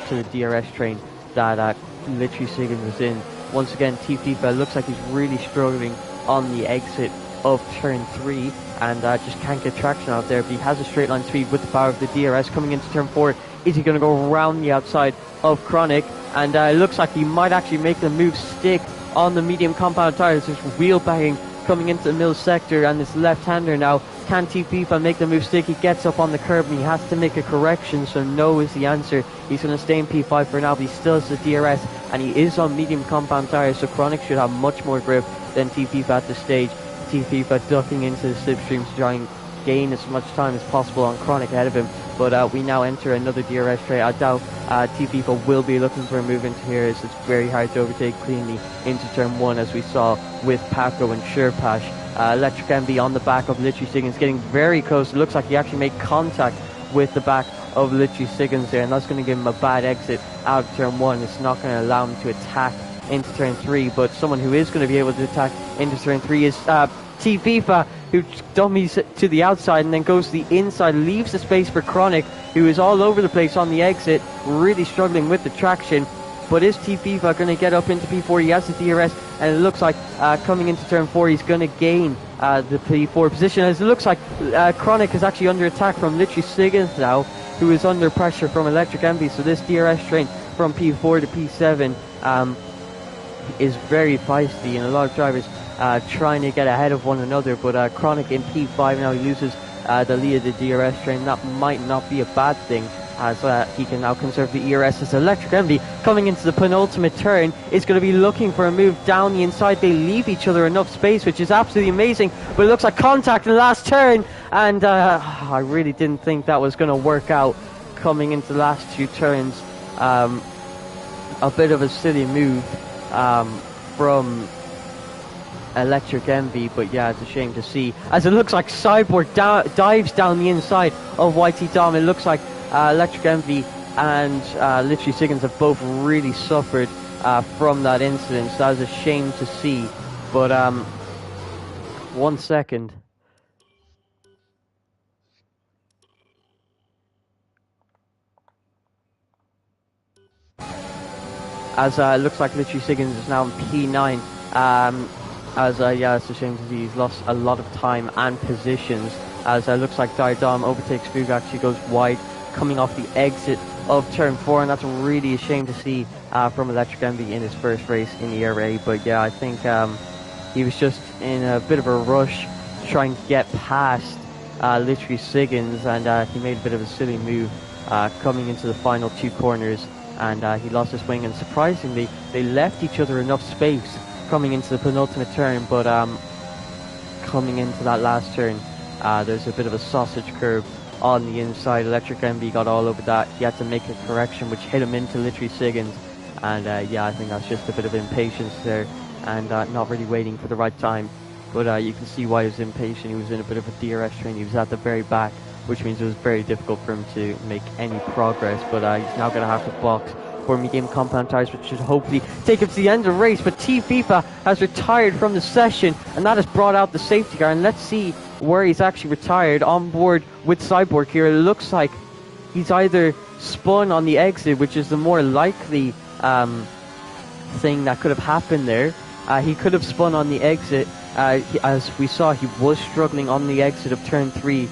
to the DRS train that literally Siggins is in. Once again, T-FIFA looks like he's really struggling on the exit of turn 3 and just can't get traction out there, but he has a straight line speed with the power of the DRS. Coming into turn 4, is he going to go around the outside of Chronic? And it looks like he might actually make the move stick on the medium compound tires. There's wheel banging coming into the middle sector, and this left-hander now. Can T-FIFA make the move stick? He gets up on the curb and he has to make a correction, so no is the answer. He's going to stay in P5 for now, but he still has the DRS, and he is on medium compound tires, so Chronic should have much more grip than T-FIFA at this stage. T-FIFA ducking into the slipstream to try and gain as much time as possible on Chronic ahead of him, but we now enter another DRS tray. I doubt T-FIFA will be looking for a move into here, as it's very hard to overtake cleanly into turn 1, as we saw with Paco and Sherpash. Electric Envy on the back of Literally Siggins, getting very close. It looks like he actually made contact with the back of Literally Siggins there, and that's going to give him a bad exit out of turn 1. It's not going to allow him to attack into turn 3, but someone who is going to be able to attack into turn 3 is T-FIFA, who dummies to the outside and then goes to the inside, leaves the space for Chronic, who is all over the place on the exit, really struggling with the traction. But is T-FIFA going to get up into P4? He has the DRS, and it looks like coming into turn 4 he's going to gain the P4 position, as it looks like Chronic is actually under attack from Literally Siggins now, who is under pressure from Electric Envy. So this DRS train from P4 to P7 is very feisty, and a lot of drivers trying to get ahead of one another, but Chronic in P5 now, he loses the lead of the DRS train. That might not be a bad thing, as he can now conserve the ERS, as Electric Envy coming into the penultimate turn is going to be looking for a move down the inside. They leave each other enough space, which is absolutely amazing, but it looks like contact in the last turn, and I really didn't think that was going to work out coming into the last 2 turns. A bit of a silly move from Electric Envy, but yeah, it's a shame to see, as it looks like Cyborg dives down the inside of YT Dom. It looks like Electric Envy and Literally Siggins have both really suffered from that incident, so that was a shame to see. But 1 second. As it looks like Literally Siggins is now in P9. Yeah, it's a shame to see he's lost a lot of time and positions, as looks like Diadom overtakes Fugak. She goes wide coming off the exit of turn 4, and that's really a shame to see from Electric Envy in his first race in the ERA. But yeah, I think he was just in a bit of a rush trying to get past Literally Siggins, and he made a bit of a silly move coming into the final 2 corners, and he lost his wing, and surprisingly they left each other enough space coming into the penultimate turn, but coming into that last turn, there's a bit of a sausage curve on the inside. Electric Envy got all over that. He had to make a correction, which hit him into Literally Siggins, and yeah, I think that's just a bit of impatience there, and not really waiting for the right time. But you can see why he was impatient. He was in a bit of a DRS train. He was at the very back, which means it was very difficult for him to make any progress. But he's now going to have to box for medium compound tires, which should hopefully take him to the end of the race. But T-FIFA has retired from the session, and that has brought out the safety car. And let's see where he's actually retired. On board with Cyborg here, it looks like he's either spun on the exit, which is the more likely thing that could have happened there. He could have spun on the exit. As we saw, he was struggling on the exit of turn 3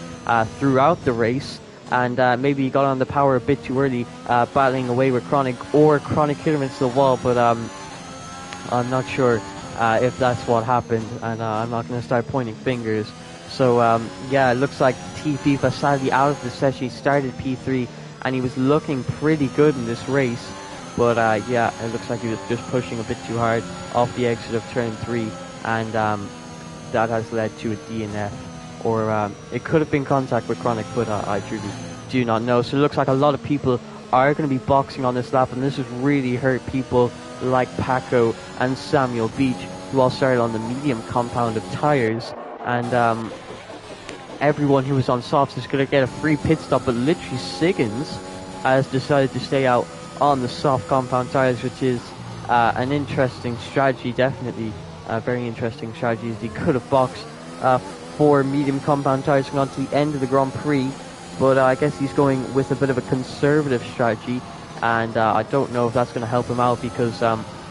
throughout the race, and maybe he got on the power a bit too early, battling away with Chronic, or Chronic hit him into the wall, but I'm not sure if that's what happened, and I'm not going to start pointing fingers. So yeah, it looks like T-FIFA sadly out of the session. He started P3 and he was looking pretty good in this race, but yeah, it looks like he was just pushing a bit too hard off the exit of turn 3, and that has led to a DNF, or it could have been contact with Chronic, but I truly do not know. So it looks like a lot of people are going to be boxing on this lap, and this has really hurt people like Paco and Samuel Beach, who all started on the medium compound of tyres, and everyone who was on softs is going to get a free pit stop, but literally Siggins has decided to stay out on the soft compound tyres, which is an interesting strategy, definitely a very interesting strategy, as he could have boxed for medium compound tyres going on to the end of the Grand Prix, but I guess he's going with a bit of a conservative strategy, and I don't know if that's going to help him out, because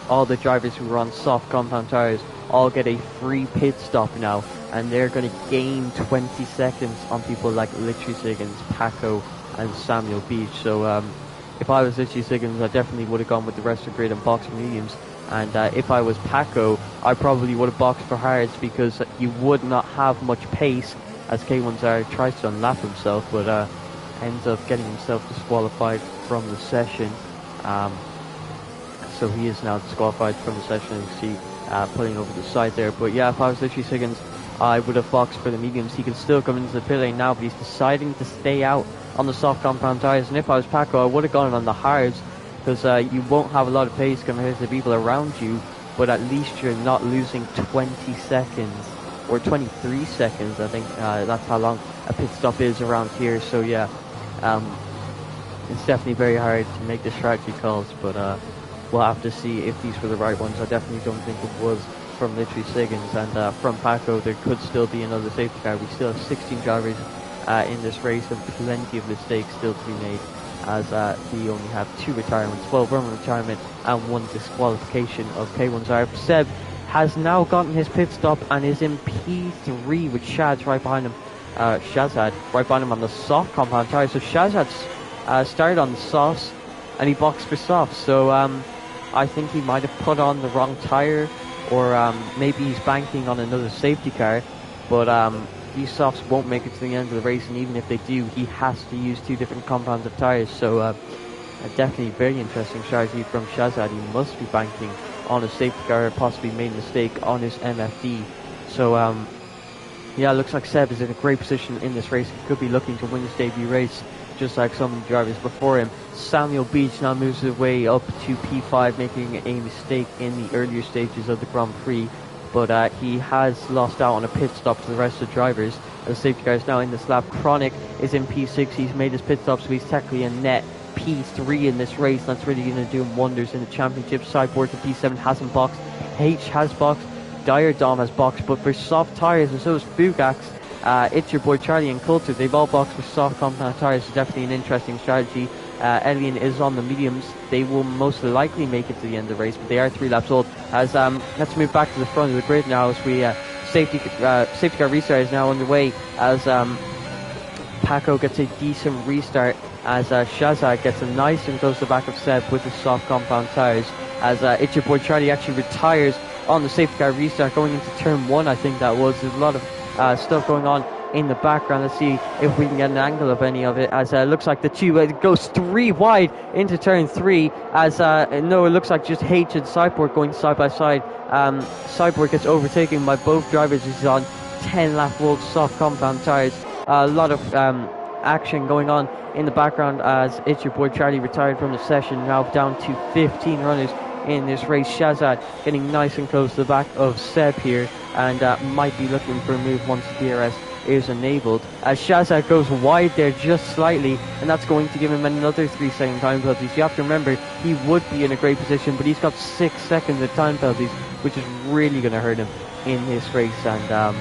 all the drivers who were on soft compound tyres all get a free pit stop now, and they're going to gain 20 seconds on people like Litchi Siggins, Paco and Samuel Beach. So if I was Litchi Siggins, I definitely would have gone with the rest of the grid and boxed mediums, and if I was Paco, I probably would have boxed for hards, because he would not have much pace as K1 tries to unlap himself, but ends up getting himself disqualified from the session. So he is now disqualified from the session, as you see pulling over the side there. But yeah, if I was Litchi Siggins, I would have boxed for the mediums. He can still come into the pit lane now, but he's deciding to stay out on the soft compound tyres. And if I was Paco, I would have gone on the hards, because you won't have a lot of pace compared to the people around you, but at least you're not losing 20 seconds, or 23 seconds, I think that's how long a pit stop is around here. So yeah, it's definitely very hard to make the strategy calls, but we'll have to see if these were the right ones. I definitely don't think it was from Litchi Siggins, and from Paco there could still be another safety car. We still have 16 drivers in this race, and plenty of mistakes still to be made, as we only have 2 retirements, well, 1 retirement and 1 disqualification of K1's. Seb has now gotten his pit stop and is in P3 with Shaz right behind him. Shazad right behind him on the soft compound tyre. So Shazad started on the softs and he boxed for softs. So I think he might have put on the wrong tyre, or maybe he's banking on another safety car. But these softs won't make it to the end of the race, and even if they do, he has to use 2 different compounds of tyres. So definitely very interesting strategy from Shazad. He must be banking on a safety car, or possibly made a mistake on his MFD. So yeah, looks like Seb is in a great position in this race. He could be looking to win his debut race, just like some of the drivers before him. Samuel Beach now moves his way up to P5, making a mistake in the earlier stages of the Grand Prix, but he has lost out on a pit stop to the rest of the drivers. The safety car is now in this lap. Chronic is in P6. He's made his pit stop, so he's technically a net P3 in this race. That's really going to do him wonders in the championship. Sideboard to P7 hasn't boxed. H has boxed. Dire Dom has boxed, but for soft tyres, and so is Fugax. It's your boy Charlie and Coulter. They've all boxed for soft compound tyres. So definitely an interesting strategy. Elian is on the mediums. They will most likely make it to the end of the race, but they are 3 laps old. As let's move back to the front of the grid now, as we safety car restart is now underway, as Paco gets a decent restart, as Shazad gets a nice and close to the back of Seb with the soft compound tyres, as It's Your Boy Charlie actually retires on the safety car restart going into turn 1. I think that was. There's a lot of stuff going on in the background. Let's see if we can get an angle of any of it, as it looks like the 2 goes 3 wide into turn 3, as no, it looks like just H and Cyborg going side by side. Cyborg gets overtaken by both drivers. He's on 10 lap old soft compound tyres. A lot of action going on in the background, as It's Your Boy Charlie retired from the session, now down to 15 runners in this race. Shazad getting nice and close to the back of Seb here, and might be looking for a move once the DRS is enabled, as Shazad goes wide there just slightly, and that's going to give him another 3-second time penalties. You have to remember, he would be in a great position, but he's got 6 seconds of time penalties, which is really going to hurt him in this race, and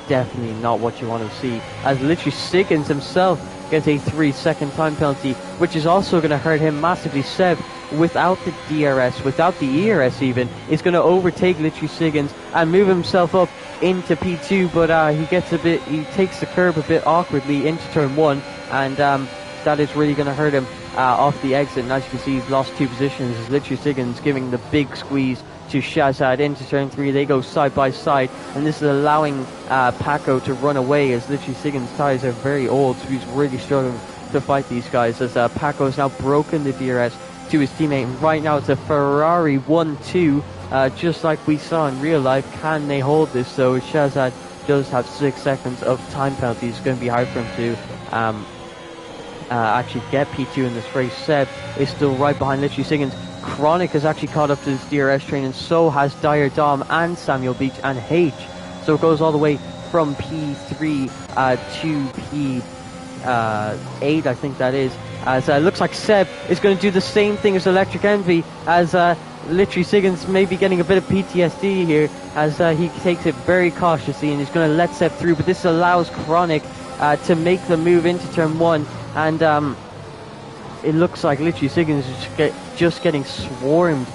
definitely not what you want to see, as literally Siggins himself gets a 3-second time penalty, which is also going to hurt him massively. Seb, without the DRS, without the ERS even, is going to overtake literally Siggins and move himself up into P2, but he takes the curb a bit awkwardly into turn 1, and that is really going to hurt him off the exit. And as you can see, he's lost 2 positions, as literally Siggins giving the big squeeze to Shazad into turn 3. They go side by side, and this is allowing Paco to run away, as literally Siggins' tyres are very old, so he's really struggling to fight these guys, as Paco has now broken the DRS to his teammate, and right now it's a Ferrari 1-2, just like we saw in real life. Can they hold this? So Shazad does have 6 seconds of time penalty. It's going to be hard for him to actually get P2 in this race. Seb is still right behind literally Siggins. Chronic has actually caught up to this DRS train, and so has Dyer Dom and Samuel Beach and H. So it goes all the way from P3 to P8, I think that is. As it looks like Seb is going to do the same thing as Electric Envy, as literally Siggins may be getting a bit of PTSD here, as he takes it very cautiously and he's going to let Seb through. But this allows Chronic to make the move into turn 1, and it looks like literally Siggins is just getting swarmed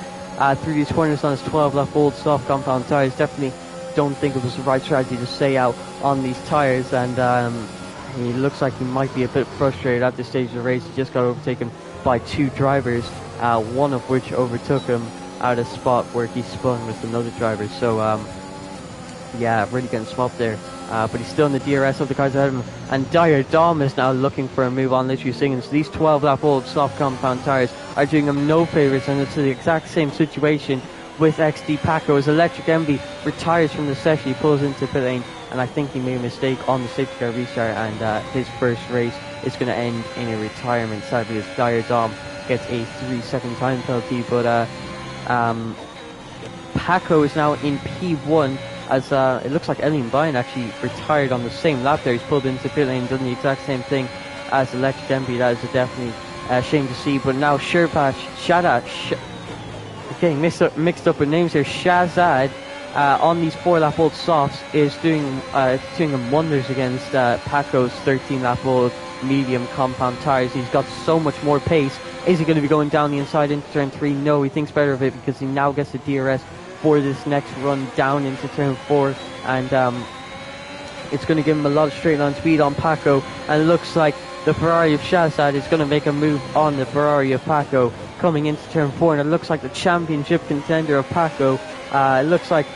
through these corners on his 12-lap old soft compound tyres. Definitely don't think it was the right strategy to stay out on these tyres, and he looks like he might be a bit frustrated at this stage of the race. He just got overtaken by 2 drivers, one of which overtook him at a spot where he spun with another driver. So yeah, really getting swapped there. But he's still in the DRS of the cars ahead of him. And Dyer Dom is now looking for a move on literally Siggins. These 12-lap old soft compound tyres are doing him no favours, and it's the exact same situation with XD Paco. As Electric Envy retires from the session, he pulls into pit lane, and I think he made a mistake on the safety car restart, and his first race is going to end in a retirement, sadly, as Dyer Dom gets a 3-second time penalty. But Paco is now in P1, as it looks like Elliot Byrne actually retired on the same lap there. He's pulled into pit lane, done the exact same thing as Electric Envy. That is definitely a shame to see. But now getting mixed up with names here. Shazad on these 4-lap old softs is doing him wonders against Paco's 13-lap old medium compound tyres. He's got so much more pace. Is he going to be going down the inside into turn 3? No, he thinks better of it, because he now gets the DRS for this next run down into turn 4, and it's going to give him a lot of straight line speed on Paco, and it looks like the Ferrari of Shazad is going to make a move on the Ferrari of Paco coming into turn 4, and it looks like the championship contender of Paco, it looks like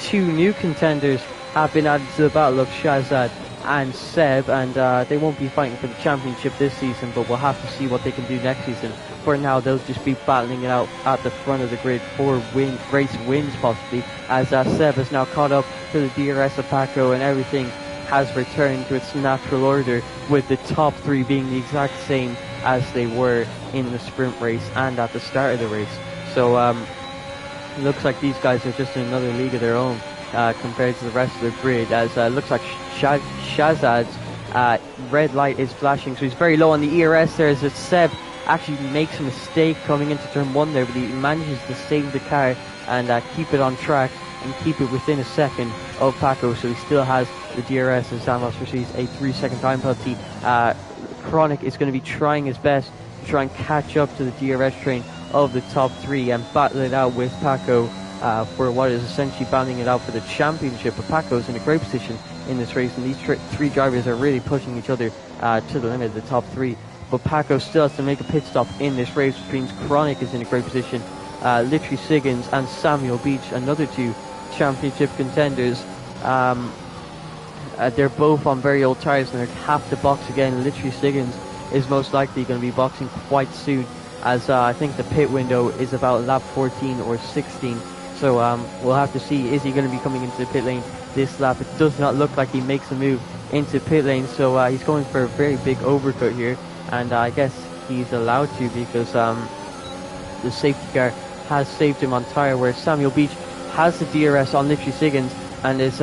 2 new contenders have been added to the battle of Shazad and Seb, and they won't be fighting for the championship this season, but we'll have to see what they can do next season. For now, they'll just be battling it out at the front of the grid for race wins possibly, as Seb has now caught up to the DRS of Paco, and everything has returned to its natural order, with the top 3 being the exact same as they were in the sprint race and at the start of the race. So it looks like these guys are just in another league of their own compared to the rest of the grid, as it looks like Shazad's red light is flashing, so he's very low on the ERS there, as Seb actually makes a mistake coming into turn 1 there, but he manages to save the car and keep it on track and keep it within a second of Paco, so he still has the DRS, and Zamos receives a 3-second time penalty. Chronic is going to be trying his best to try and catch up to the DRS train of the top 3 and battle it out with Paco for what is essentially battling it out for the championship. But Paco's in a great position in this race, and these 3 drivers are really pushing each other to the limit of the top 3. But Paco still has to make a pit stop in this race, which means Chronic is in a great position. Literally Siggins and Samuel Beach, another 2 championship contenders. They're both on very old tyres, and they have to box again. Literally Siggins is most likely going to be boxing quite soon, as I think the pit window is about lap 14 or 16. So we'll have to see, is he going to be coming into the pit lane this lap? It does not look like he makes a move into pit lane, so he's going for a very big overcut here, and I guess he's allowed to, because the safety car has saved him on tyre, where Samuel Beach has the DRS on literally Siggins and is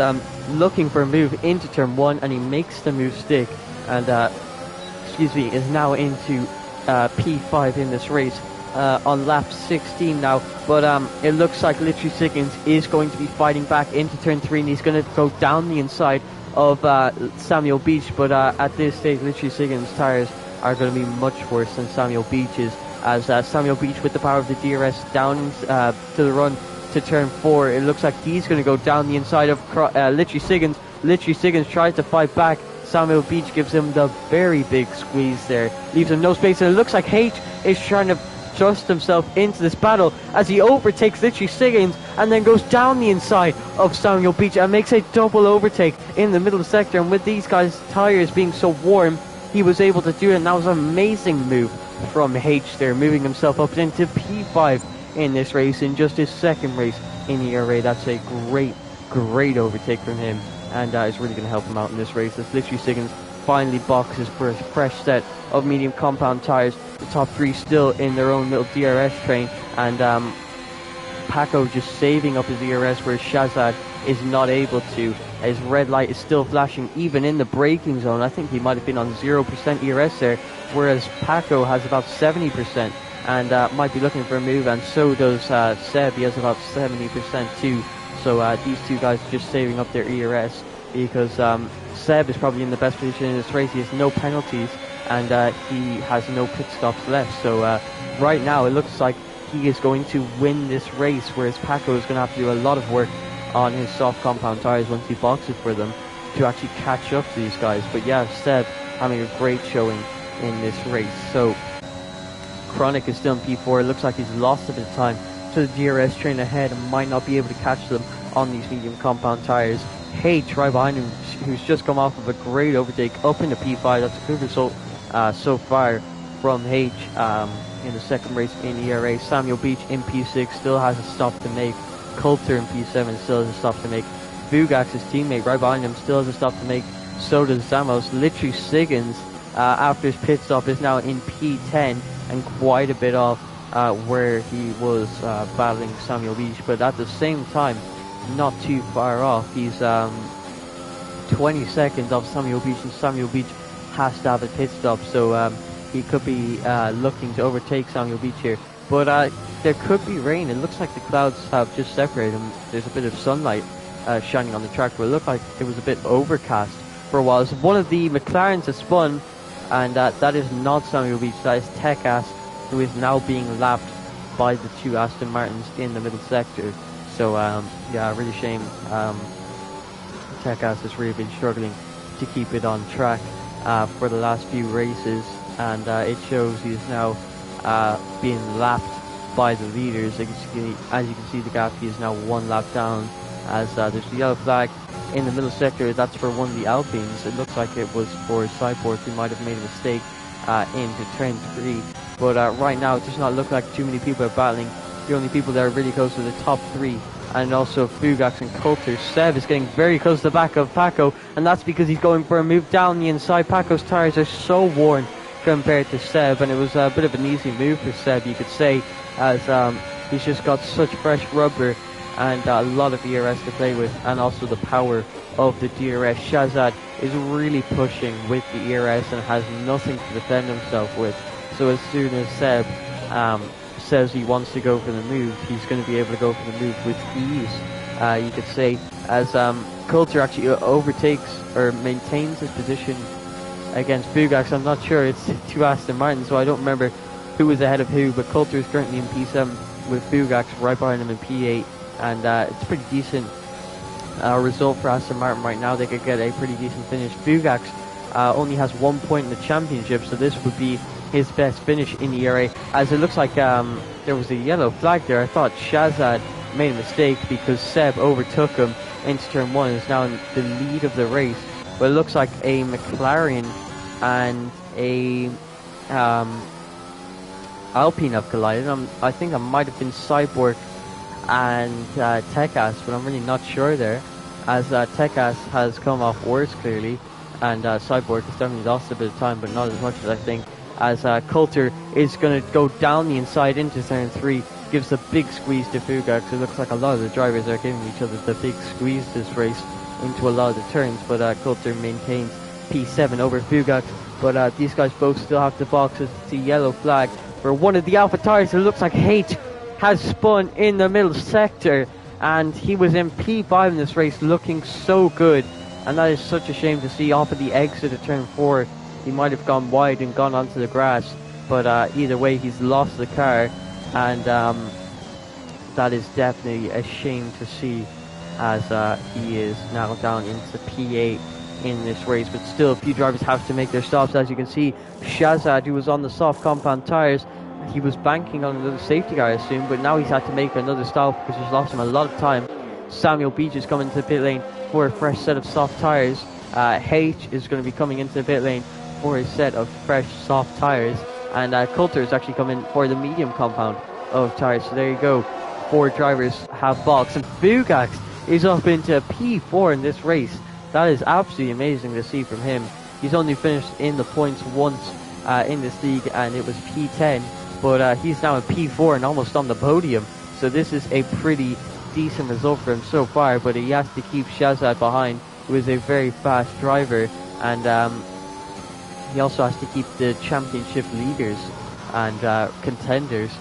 looking for a move into turn 1, and he makes the move stick, and is now into P5 in this race on lap 16 now. But it looks like literally Siggins is going to be fighting back into turn 3, and he's going to go down the inside of Samuel Beach, but at this stage literally Siggins' tyres are going to be much worse than Samuel Beach's, as Samuel Beach, with the power of the DRS down to the run to turn 4, it looks like he's going to go down the inside of literally Siggins. Literally Siggins tries to fight back. Samuel Beach gives him the very big squeeze there, leaves him no space, and it looks like H is trying to thrust himself into this battle as he overtakes literally Siggins and then goes down the inside of Samuel Beach and makes a double overtake in the middle sector. And with these guys' tyres being so warm, he was able to do it, and that was an amazing move from H there, moving himself up into P5 in this race in just his 2nd race in the ERA. That's a great overtake from him, and is really going to help him out in this race. As literally Siggins finally boxes for a fresh set of medium compound tyres. The top three still in their own little DRS train, and Paco just saving up his ERS where Shazad is not able to. His red light is still flashing even in the braking zone. I think he might have been on 0% ERS there, whereas Paco has about 70% and might be looking for a move, and so does Seb. He has about 70% too. So these two guys are just saving up their ERS because Seb is probably in the best position in this race. He has no penalties and he has no pit stops left. So right now it looks like he is going to win this race, whereas Paco is going to have to do a lot of work on his soft compound tyres once he boxes for them to actually catch up to these guys. But yeah, Seb having a great showing in this race. So Chronic is still in P4. It looks like he's lost a bit of time to the DRS train ahead and might not be able to catch them on these medium compound tyres. H right behind him, who's just come off of a great overtake up into P5. That's a good result so far from H in the second race in ERA. Samuel Beach in P6 still has a stop to make. Coulter in P7 still has a stop to make. Fugax, his teammate right behind him, still has a stop to make. So does Zamos. Literally Siggins, after his pit stop, is now in P10 and quite a bit off where he was battling Samuel Beach, but at the same time not too far off. He's 20 seconds off Samuel Beach, and Samuel Beach has to have a pit stop, so he could be looking to overtake Samuel Beach here. But there could be rain. It looks like the clouds have just separated and there's a bit of sunlight shining on the track, but it looked like it was a bit overcast for a while. So one of the McLarens has spun, and that is not Samuel Beach, that is Tech-Ass, who is now being lapped by the two Aston Martins in the middle sector. So yeah, really shame. Tech-Ass has really been struggling to keep it on track for the last few races, and it shows he is now being lapped by the leaders. As you can see, the gap, he is now one lap down, as there's the yellow flag in the middle sector. That's for one of the Alpines. It looks like it was for Cyborg, who might have made a mistake into turn 3. But right now it does not look like too many people are battling. The only people that are really close to the top 3, and also Fugax and Coulter. Seb is getting very close to the back of Paco, and that's because he's going for a move down the inside. Paco's tyres are so worn compared to Seb, and it was a bit of an easy move for Seb, you could say, as he's just got such fresh rubber and a lot of ERS to play with, and also the power of the DRS. Shazad is really pushing with the ERS and has nothing to defend himself with. So as soon as Seb says he wants to go for the move, he's going to be able to go for the move with ease, you could say, as Coulter actually overtakes or maintains his position against Fugax. I'm not sure, it's two Aston Martin, so I don't remember who was ahead of who, but Coulter is currently in P7 with Fugax right behind him in P8, and it's a pretty decent result for Aston Martin right now. They could get a pretty decent finish. Fugax only has 1 point in the championship, so this would be his best finish in the ERA, as it looks like there was a yellow flag there. I thought Shazad made a mistake because Seb overtook him into turn 1 and is now in the lead of the race. But it looks like a McLaren and a Alpine have collided. I think I might have been Cyborg and Tech-Ass, but I'm really not sure there, as Tech-Ass has come off worse clearly, and Cyborg has definitely lost a bit of time, but not as much as I think, as Coulter is going to go down the inside into turn 3, gives a big squeeze to Fugax. It looks like a lot of the drivers are giving each other the big squeeze this race into a lot of the turns, but Coulter maintains P7 over Fugax. But these guys both still have to box. It's the yellow flag for one of the Alpha tires. It looks like Hate has spun in the middle sector, and he was in P5 in this race, looking so good, and that is such a shame to see. Off of the exit of turn 4, he might have gone wide and gone onto the grass, but either way, he's lost the car, and that is definitely a shame to see, as he is now down into P8 in this race. But still, a few drivers have to make their stops. As you can see, Shazad, who was on the soft compound tyres, he was banking on another safety car, I assume, but now he's had to make another stop, which has lost him a lot of time. Samuel Beach is coming to the pit lane for a fresh set of soft tyres. H is going to be coming into the pit lane for a set of fresh soft tyres, and Coulter is actually coming for the medium compound of tyres. So there you go, 4 drivers have boxed, and Fugax is up into P4 in this race. That is absolutely amazing to see from him. He's only finished in the points once in this league, and it was P10. But he's now in P4 and almost on the podium. So this is a pretty decent result for him so far. But he has to keep Shazad behind, who is a very fast driver, and he also has to keep the championship leaders and contenders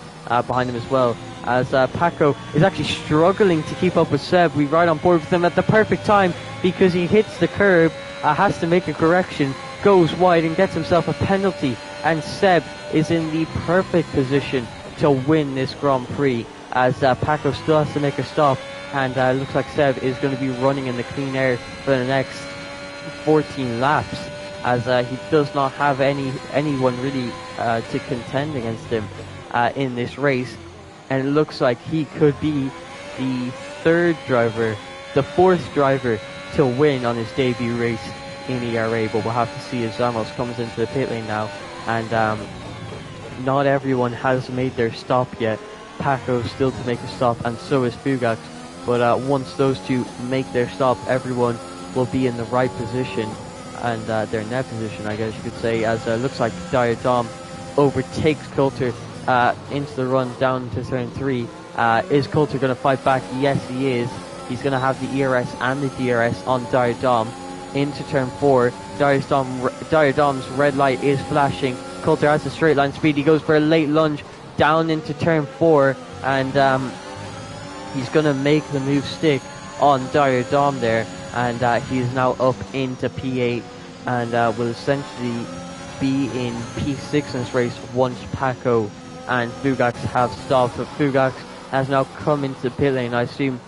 behind him as well. As Paco is actually struggling to keep up with Seb. We ride on board with him at the perfect time because he hits the curb, has to make a correction, goes wide and gets himself a penalty. And Seb is in the perfect position to win this Grand Prix, as Paco still has to make a stop, and looks like Seb is going to be running in the clean air for the next 14 laps, as he does not have anyone really to contend against him in this race. And it looks like he could be the fourth driver to win on his debut race in ERA, but we'll have to see as Ramos comes into the pit lane now. And not everyone has made their stop yet. Paco still to make a stop, and so is Fugax. But once those two make their stop, everyone will be in the right position, and their net position, I guess you could say, as looks like Dire Dom overtakes Coulter into the run down to turn 3. Is Coulter going to fight back? Yes, he is. He's going to have the ERS and the DRS on Dire Dom into turn 4. Dire Dom's red light is flashing. Coulter has a straight line speed. He goes for a late lunge down into turn 4, and he's going to make the move stick on Dire Dom there, and he is now up into P8 and will essentially be in P6 in this race once Paco and Fugax have stopped. But Fugax has now come into the pit lane, I assume,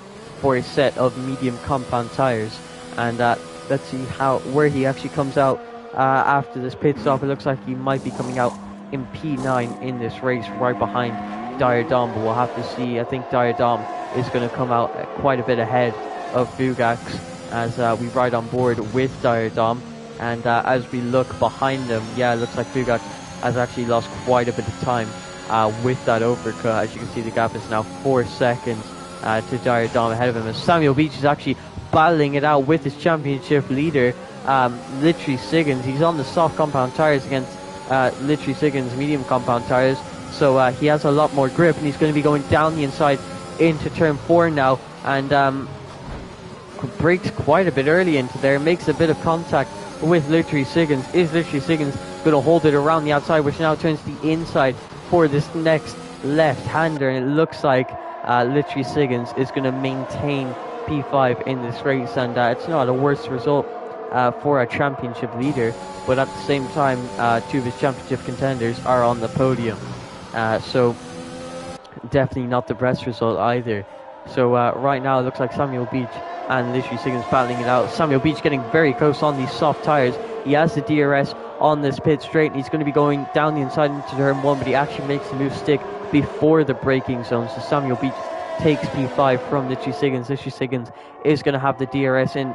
for a set of medium compound tires, and let's see where he actually comes out after this pit stop. It looks like he might be coming out in P9 in this race, right behind Dire Dom, but we'll have to see. I think Dire Dom is going to come out quite a bit ahead of Fugax as we ride on board with Dire Dom. And as we look behind them, yeah, it looks like Fugax has actually lost quite a bit of time with that overcut. As you can see, the gap is now 4 seconds to Dire Dom ahead of him, as Samuel Beach is actually battling it out with his championship leader, Literally Siggins. He's on the soft compound tires against Literally Siggins medium compound tires, so he has a lot more grip, and he's going to be going down the inside into turn 4 now, and brakes quite a bit early into there, makes a bit of contact with Literally Siggins. Is Literally Siggins going to hold it around the outside, which now turns the inside for this next left-hander, and it looks like Literally Siggins is going to maintain P5 in this race, and it's not a worse result for a championship leader, but at the same time two of his championship contenders are on the podium, so definitely not the best result either. So right now it looks like Samuel Beach and Literally Siggins battling it out. Samuel Beach getting very close on these soft tires. He has the DRS on this pit straight, and he's going to be going down the inside into turn 1, but he actually makes the move stick before the braking zone. So Samuel Beach takes P5 from Literally Siggins. Literally Siggins is going to have the DRS in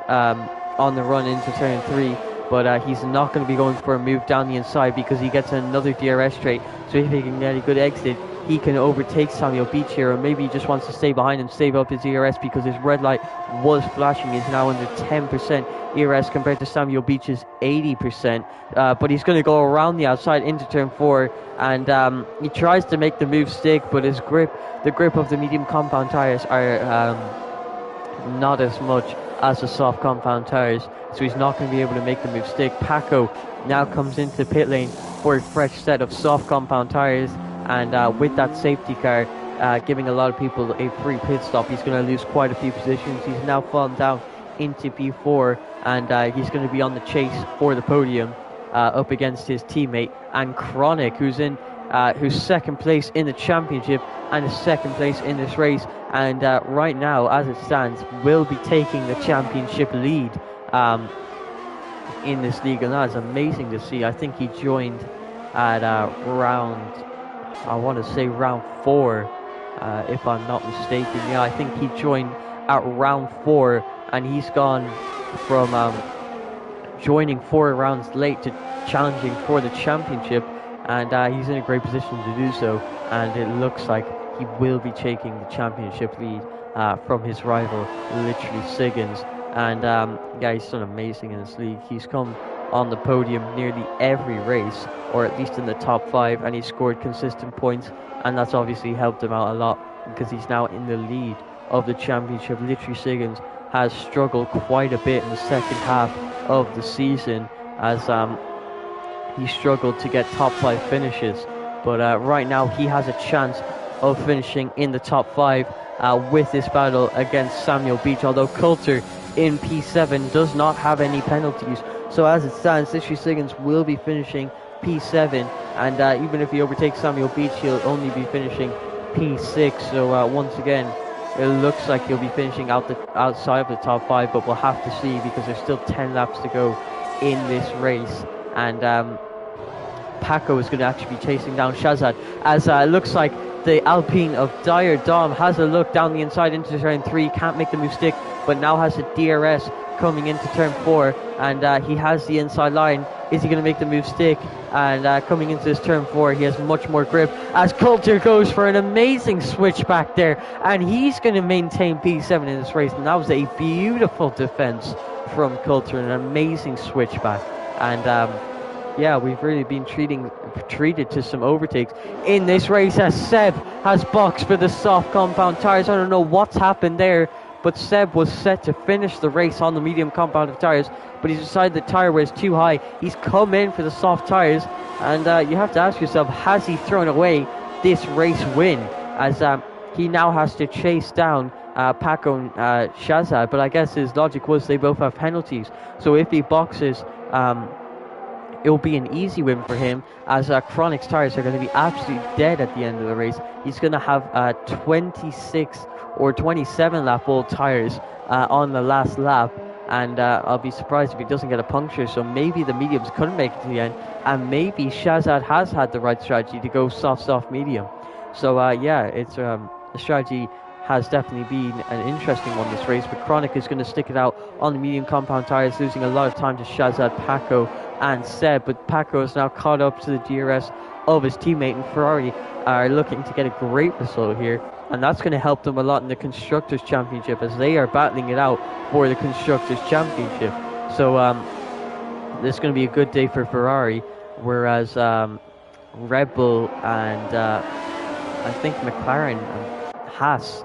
on the run into turn 3, but he's not going to be going for a move down the inside because he gets another DRS straight. So if he can get a good exit, he can overtake Samuel Beach here, or maybe he just wants to stay behind and save up his ERS because his red light was flashing. He's now under 10% ERS compared to Samuel Beach's 80%, but he's going to go around the outside into turn 4, and he tries to make the move stick, but his grip, the grip of the medium compound tires are not as much as the soft compound tires, so he's not going to be able to make the move stick. Paco now comes into pit lane for a fresh set of soft compound tires, and with that safety car giving a lot of people a free pit stop, he's going to lose quite a few positions. He's now fallen down into P4, and he's going to be on the chase for the podium up against his teammate and Chronic, who's second place in the championship and is second place in this race, and right now as it stands will be taking the championship lead in this league, and that is amazing to see. I think he joined at round, I want to say round 4, if I'm not mistaken. Yeah, I think he joined at round 4, and he's gone from joining 4 rounds late to challenging for the championship, and he's in a great position to do so, and it looks like he will be taking the championship lead from his rival, Literally Siggins. And yeah, he's done amazing in this league. He's come on the podium nearly every race, or at least in the top 5, and he scored consistent points, and that's obviously helped him out a lot because he's now in the lead of the championship. Literally Siggins has struggled quite a bit in the second half of the season as he struggled to get top 5 finishes, but right now he has a chance of finishing in the top 5 with this battle against Samuel Beach, although Coulter in P7 does not have any penalties. So as it stands, Literally Siggins will be finishing P7, and even if he overtakes Samuel Beach, he'll only be finishing P6. So once again, it looks like he'll be finishing outside of the top 5, but we'll have to see because there's still 10 laps to go in this race. And Paco is going to actually be chasing down Shazad, as it looks like the Alpine of Dyer Dom has a look down the inside into turn 3, can't make the move stick, but now has a DRS coming into turn 4, and he has the inside line. Is he going to make the move stick? And coming into this turn 4, he has much more grip as Coulter goes for an amazing switch back there, and he's going to maintain P7 in this race. And that was a beautiful defense from Coulter, an amazing switch back. And yeah, we've really been treated to some overtakes in this race as Seb has boxed for the soft compound tires. I don't know what's happened there, but Seb was set to finish the race on the medium compound tires, but he's decided the tire was too high. He's come in for the soft tires, and you have to ask yourself, has he thrown away this race win? As he now has to chase down Paco and Shazad, but I guess his logic was they both have penalties. So if he boxes, it will be an easy win for him, as Chronic's tires are going to be absolutely dead at the end of the race. He's going to have 26 or 27 lap old tires on the last lap, and I'll be surprised if he doesn't get a puncture. So maybe the mediums couldn't make it to the end, and maybe Shazad has had the right strategy to go soft medium. So yeah, it's the strategy has definitely been an interesting one this race, but Chronic is going to stick it out on the medium compound tires, losing a lot of time to Shazad, Paco and Seb, but Paco is now caught up to the DRS of his teammate, and Ferrari are looking to get a great result here, and that's going to help them a lot in the Constructors' Championship, as they are battling it out for the Constructors' Championship. So this is going to be a good day for Ferrari, whereas Red Bull and I think McLaren and Haas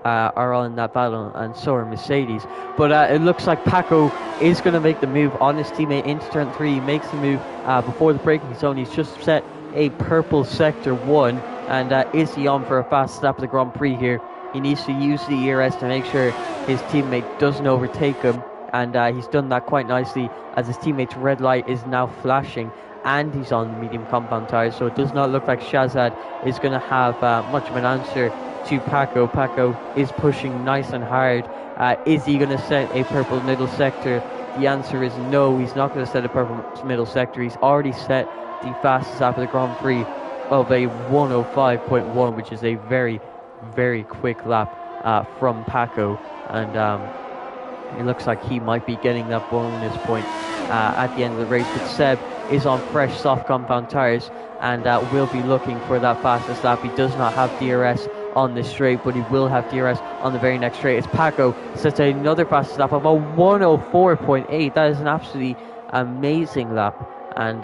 are all in that battle, and so are Mercedes. But it looks like Paco is going to make the move on his teammate into turn 3. He makes the move before the braking zone. He's just set a purple sector 1, and is he on for a fast lap of the Grand Prix here? He needs to use the ERS to make sure his teammate doesn't overtake him, and he's done that quite nicely, as his teammate's red light is now flashing, and he's on the medium compound tires, so it does not look like Shazad is going to have much of an answer to Paco. Paco is pushing nice and hard. Is he going to set a purple middle sector? The answer is no, he's not going to set a purple middle sector. He's already set the fastest lap of the Grand Prix of a 105.1, which is a very, very quick lap from Paco, and it looks like he might be getting that bonus point at the end of the race. But Seb is on fresh soft compound tires, and will be looking for that fastest lap. He does not have DRS on this straight, but he will have DRS on the very next straight. It's Paco sets another fastest lap of a 104.8. That is an absolutely amazing lap, and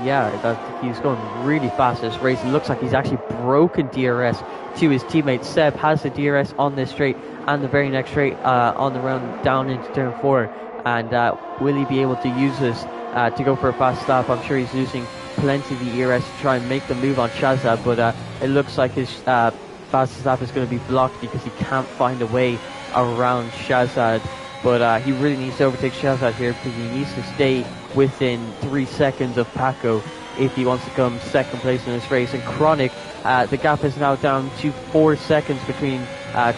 yeah, he's going really fast this race. It looks like he's actually broken DRS to his teammate. Seb has the DRS on this straight and the very next straight on the run down into turn 4, and will he be able to use this to go for a fast lap? I'm sure he's using plenty of the ERS to try and make the move on Shazad, but it looks like his fastest lap is going to be blocked because he can't find a way around Shazad. But he really needs to overtake Shazad here, because he needs to stay within 3 seconds of Paco if he wants to come second place in this race. And Chronic, the gap is now down to 4 seconds between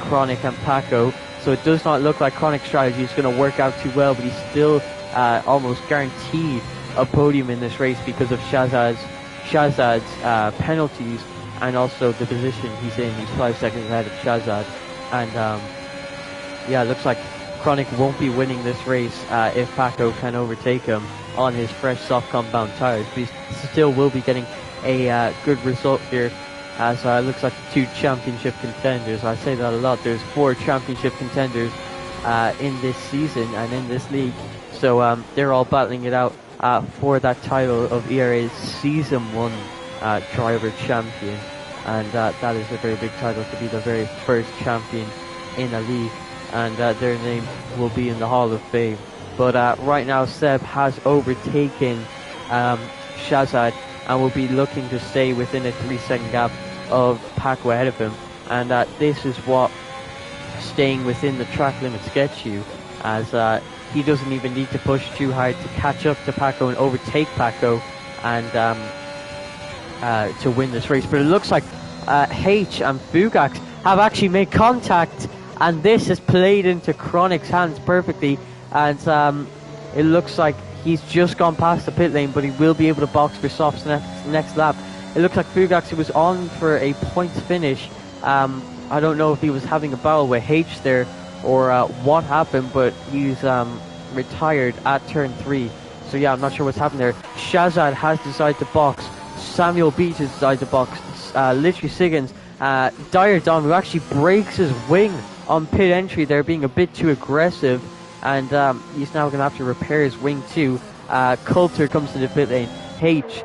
Chronic and Paco, so it does not look like Chronic's strategy is going to work out too well, but he's still almost guaranteed a podium in this race because of Shazad's penalties, and also the position he's in. He's 5 seconds ahead of Shazad, and yeah, it looks like Chronic won't be winning this race if Paco can overtake him on his fresh soft compound tires, but he still will be getting a good result here, as it looks like the 2 championship contenders. I say that a lot. There's 4 championship contenders in this season and in this league, So they're all battling it out for that title of ERA's Season 1 Driver Champion. And that is a very big title to be the very first champion in a league. And their name will be in the Hall of Fame. But right now, Seb has overtaken Shazad and will be looking to stay within a 3-second gap of Paco ahead of him. And this is what staying within the track limits gets you, as he doesn't even need to push too hard to catch up to Paco and overtake Paco and to win this race. But it looks like H and Fugax have actually made contact, and this has played into Chronic's hands perfectly, and it looks like he's just gone past the pit lane, but he will be able to box for softs next lap. It looks like Fugax was on for a points finish. I don't know if he was having a battle with H there or what happened, but he's retired at turn 3. So yeah, I'm not sure what's happened there. Shazad has decided to box. Samuel Beach has decided to box. Literally Siggins, Dire Dom, who actually breaks his wing on pit entry there, being a bit too aggressive, and he's now going to have to repair his wing too. Coulter comes to the pit lane. H,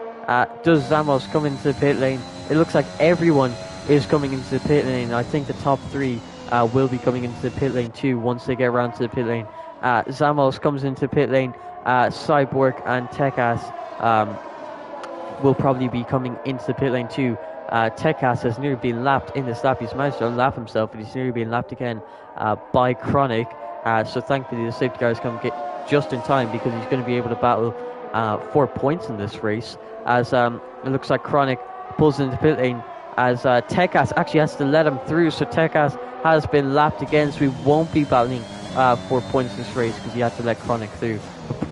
does Zamos come into the pit lane? It looks like everyone is coming into the pit lane. I think the top 3 will be coming into the pit lane too once they get around to the pit lane. Zamos comes into pit lane. Cyborg and Tekas will probably be coming into the pit lane too. Tekas has nearly been lapped in this lap. He's managed to unlap himself, but he's nearly been lapped again by Chronic. So thankfully the safety cars come get just in time, because he's going to be able to battle 4 points in this race, as it looks like Chronic pulls into pit lane, as Tekas actually has to let him through. So Tekas has been lapped again, so he won't be battling 4 points in this race because he had to let Chronic through.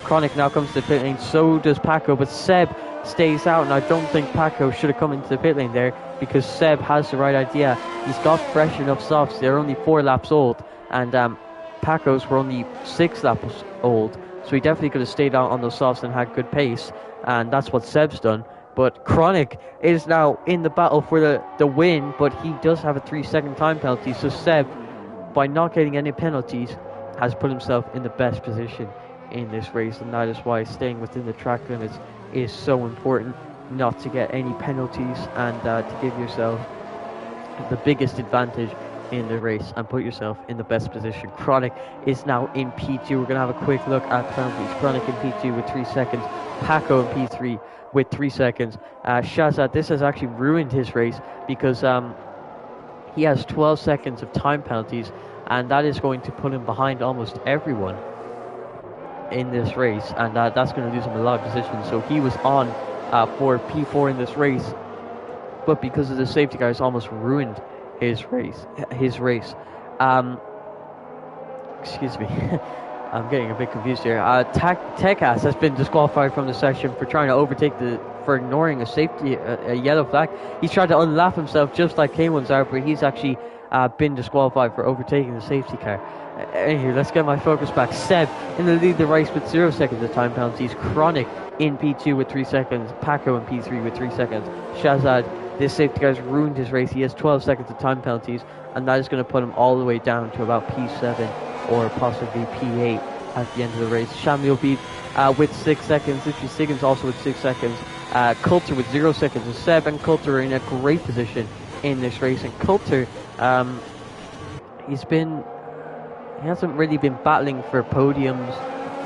Chronic now comes to the pit lane, so does Paco, but Seb stays out, and I don't think Paco should have come into the pit lane there, because Seb has the right idea. He's got fresh enough softs. They're only 4 laps old, and Paco's were only 6 laps old, so he definitely could have stayed out on those softs and had good pace, and that's what Seb's done. But Chronic is now in the battle for the win, but he does have a 3-second time penalty, so Seb, by not getting any penalties, has put himself in the best position in this race, and that is why staying within the track limits is so important, not to get any penalties, and to give yourself the biggest advantage in the race and put yourself in the best position. Chronic is now in P2. We're going to have a quick look at penalties. Chronic in P2 with 3 seconds. Paco in P3 with 3 seconds. Shazad, this has actually ruined his race, because he has 12 seconds of time penalties, and that is going to put him behind almost everyone in this race, and that's going to lose him a lot of positions. So he was on for P4 in this race, but because of the safety cars, almost ruined his race. Excuse me. I'm getting a bit confused here. Tekas has been disqualified from the session for trying to overtake for ignoring a yellow flag. He's tried to unlap himself just like K1's are, but he's actually been disqualified for overtaking the safety car. Anyway, let's get my focus back. Seb in the lead of the race with 0 seconds of time penalties. Chronic in P2 with 3 seconds. Paco in P3 with 3 seconds. Shazad, this safety car's ruined his race. He has 12 seconds of time penalties, and that is going to put him all the way down to about P7 or possibly P8 at the end of the race. Samuel Beat with 6 seconds. Literally Siggins also with 6 seconds. Coulter with 0 seconds. And Seb and Coulter are in a great position in this race. And Coulter, he hasn't really been battling for podiums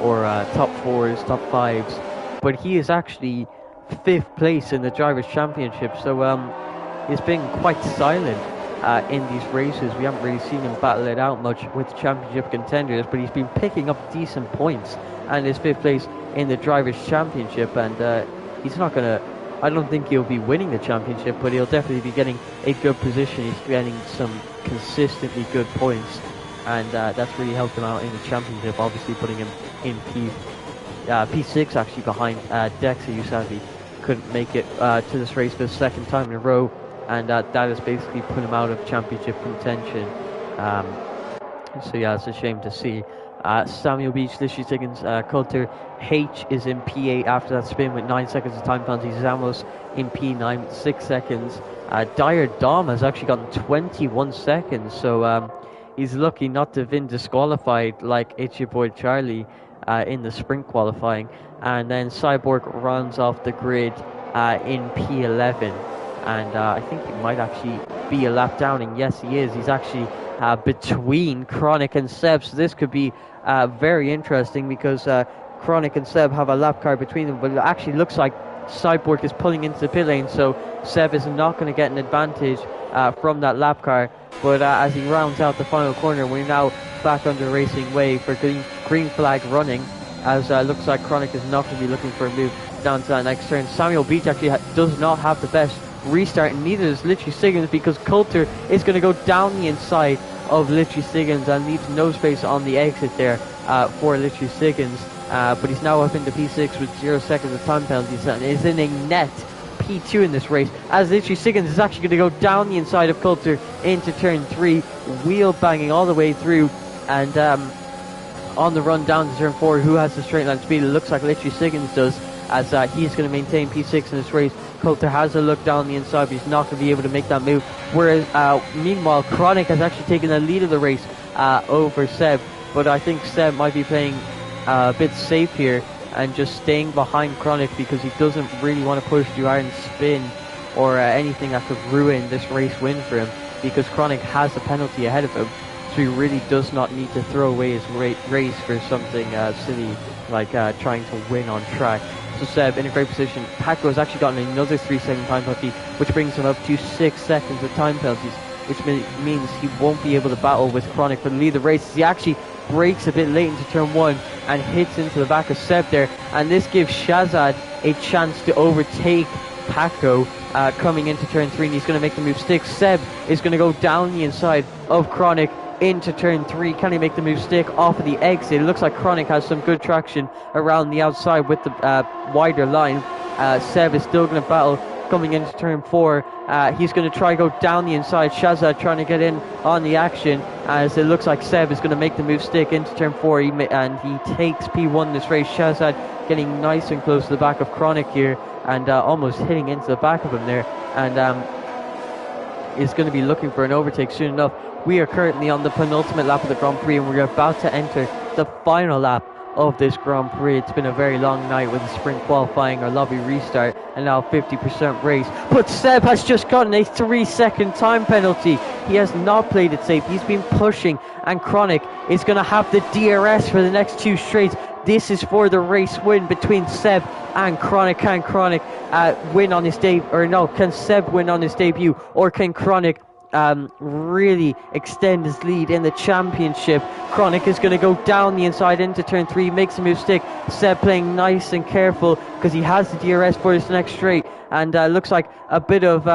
or top 4s, top 5s, but he is actually 5th place in the Drivers' Championship, so he's been quite silent in these races. We haven't really seen him battle it out much with championship contenders, but he's been picking up decent points, and is 5th place in the Drivers' Championship, and he's not going to, I don't think he'll be winning the championship, but he'll definitely be getting a good position. He's getting some consistently good points, and that's really helped him out in the championship, obviously putting him in P6 actually behind Dexa, who sadly couldn't make it to this race for the 2nd time in a row, and that has basically put him out of championship contention. So yeah, it's a shame to see. Samuel Beach, Lishy Siggins, Coulter. H is in P8 after that spin with 9 seconds of time penalty. Zamos in P9 with 6 seconds. Dire Dom has actually gotten 21 seconds, so he's lucky not to have been disqualified like It's Your Boy Charlie. in the sprint qualifying. And then Cyborg runs off the grid in P11. And I think he might actually be a lap down, and yes, he is. He's actually between Chronic and Seb, so this could be very interesting because Chronic and Seb have a lap car between them, but it actually looks like Cyborg is pulling into the pit lane, so Seb is not going to get an advantage from that lap car. But as he rounds out the final corner, we're now back under racing way for green flag running, as looks like Chronic is not going to be looking for a move down to that next turn. Samuel Beach actually does not have the best restart, and neither does Litchi Siggins, because Coulter is going to go down the inside of Litchi Siggins and leaves no space on the exit there for Litchi Siggins. But he's now up into P6 with 0 seconds of time penalties and is in a net P2 in this race, as Litchi Siggins is actually going to go down the inside of Coulter into turn 3, wheel banging all the way through, and on the run down to turn 4, who has the straight line speed? It looks like Litchi Siggins does, as he's going to maintain P6 in this race. Coulter has a look down the inside, but he's not going to be able to make that move. Whereas, meanwhile, Chronic has actually taken the lead of the race over Seb, but I think Seb might be playing a bit safe here and just staying behind Chronic because he doesn't really want to push through iron spin or anything that could ruin this race win for him, because Chronic has a penalty ahead of him, so he really does not need to throw away his race for something silly like trying to win on track. So Seb in a great position. Paco has actually gotten another 3-second time penalty, which brings him up to 6 seconds of time penalties, which means he won't be able to battle with Chronic for the lead of the race. He actually brakes a bit late into turn 1 and hits into the back of Seb there, and this gives Shazad a chance to overtake Paco coming into turn 3, and he's going to make the move stick. Seb is going to go down the inside of Chronic into turn 3. Can he make the move stick off of the exit? It looks like Chronic has some good traction around the outside with the wider line. Seb is still going to battle coming into turn 4. He's going to try go down the inside. Shazad trying to get in on the action, as it looks like Seb is going to make the move stick into turn 4, and he takes P1 this race. Shazad getting nice and close to the back of Chronic here, and almost hitting into the back of him there, and is going to be looking for an overtake soon enough. We are currently on the penultimate lap of the Grand Prix, and we're about to enter the final lap of this Grand Prix. It's been a very long night with the sprint qualifying, our lobby restart, and now 50% race. But Seb has just gotten a 3-second time penalty. He has not played it safe. He's been pushing, and Chronic is going to have the DRS for the next 2 straights. This is for the race win between Seb and Chronic. Can Chronic win on his debut, or no, can Seb win on his debut, or can Chronic really extend his lead in the championship? Chronic is going to go down the inside into turn 3, makes a move stick. Seb playing nice and careful because he has the DRS for this next straight, and looks like a bit of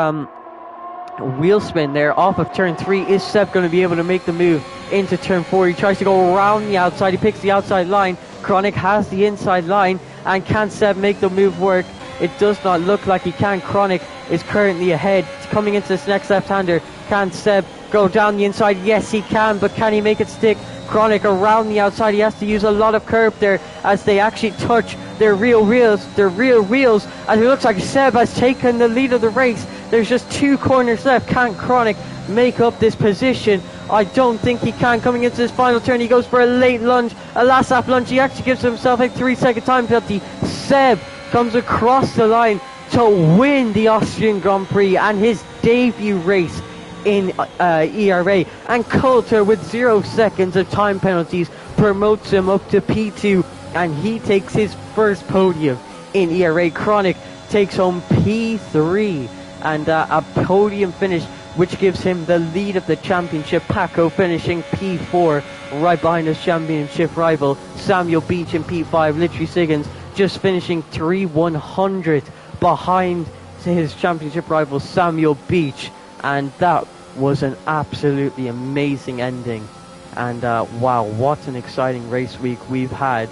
wheel spin there off of turn 3. Is Seb going to be able to make the move into turn 4? He tries to go around the outside, he picks the outside line. Chronic has the inside line, and can Seb make the move work? It does not look like he can. Chronic is currently ahead. Coming into this next left-hander, can Seb go down the inside? Yes, he can, but can he make it stick? Chronic around the outside. He has to use a lot of curb there as they actually touch their rear wheels, and it looks like Seb has taken the lead of the race. There's just 2 corners left. Can Chronic make up this position? I don't think he can. Coming into this final turn, he goes for a late lunge, a last lap lunge. He actually gives himself a 3-second time penalty. Seb comes across the line to win the Austrian Grand Prix and his debut race in ERA, and Coulter with 0 seconds of time penalties promotes him up to P2, and he takes his first podium in ERA. Chronic takes home P3 and a podium finish, which gives him the lead of the championship. Paco finishing P4 right behind his championship rival Samuel Beach in P5. Litchi Siggins just finishing 3/100th behind his championship rival Samuel Beach, and that was an absolutely amazing ending. And wow, what an exciting race week we've had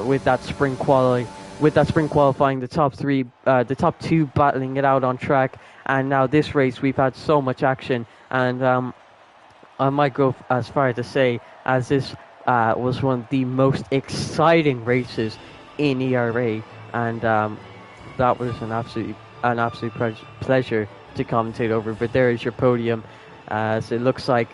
with that sprint qualifying, the top 2 battling it out on track, and now this race we've had so much action, and I might go as far to say as this was one of the most exciting races in ERA, and that was an absolute pleasure to commentate over. But there is your podium, as it looks like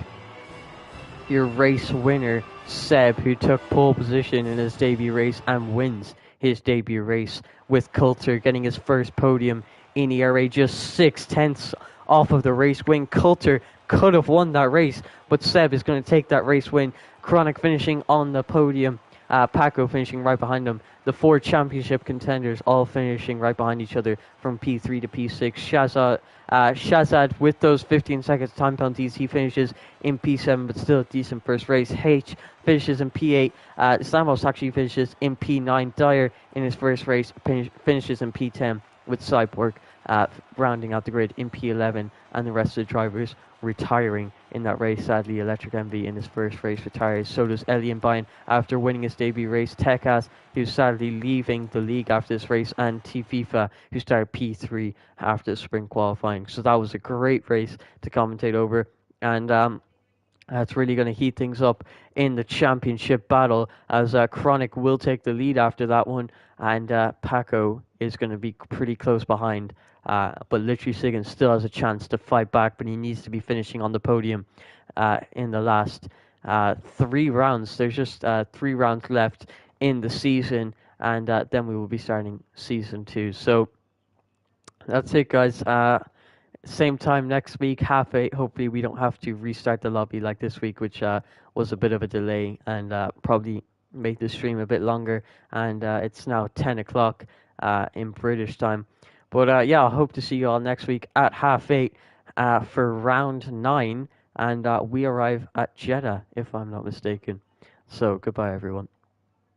your race winner Seb, who took pole position in his debut race and wins his debut race, with Coulter getting his first podium in ERA, just 6/10 off of the race win. Coulter could have won that race, but Seb is going to take that race win. Chronic finishing on the podium, Paco finishing right behind him. The four championship contenders all finishing right behind each other from P3 to P6. Shazad with those 15 seconds time penalties, he finishes in P7, but still a decent first race. H finishes in P8. Samos actually finishes in P9. Dyer in his first race finishes in P10, with Cyborg rounding out the grid in P11, and the rest of the drivers retiring in that race. Sadly, Electric Envy in his first race retires. So does Elian Bine after winning his debut race. Tekas, who's sadly leaving the league after this race, and T-FIFA, who started P3 after the sprint qualifying. So that was a great race to commentate over, and that's really going to heat things up in the championship battle, as Chronic will take the lead after that one, and Paco is going to be pretty close behind. But literally Sigan still has a chance to fight back, but he needs to be finishing on the podium in the last 3 rounds. There's just 3 rounds left in the season, and then we will be starting season 2. So that's it, guys. Same time next week, 8:30. Hopefully, we don't have to restart the lobby like this week, which was a bit of a delay, and probably make the stream a bit longer. And it's now 10 o'clock in British time. But yeah, I hope to see you all next week at 8:30 for round 9. And we arrive at Jeddah, if I'm not mistaken. So goodbye, everyone.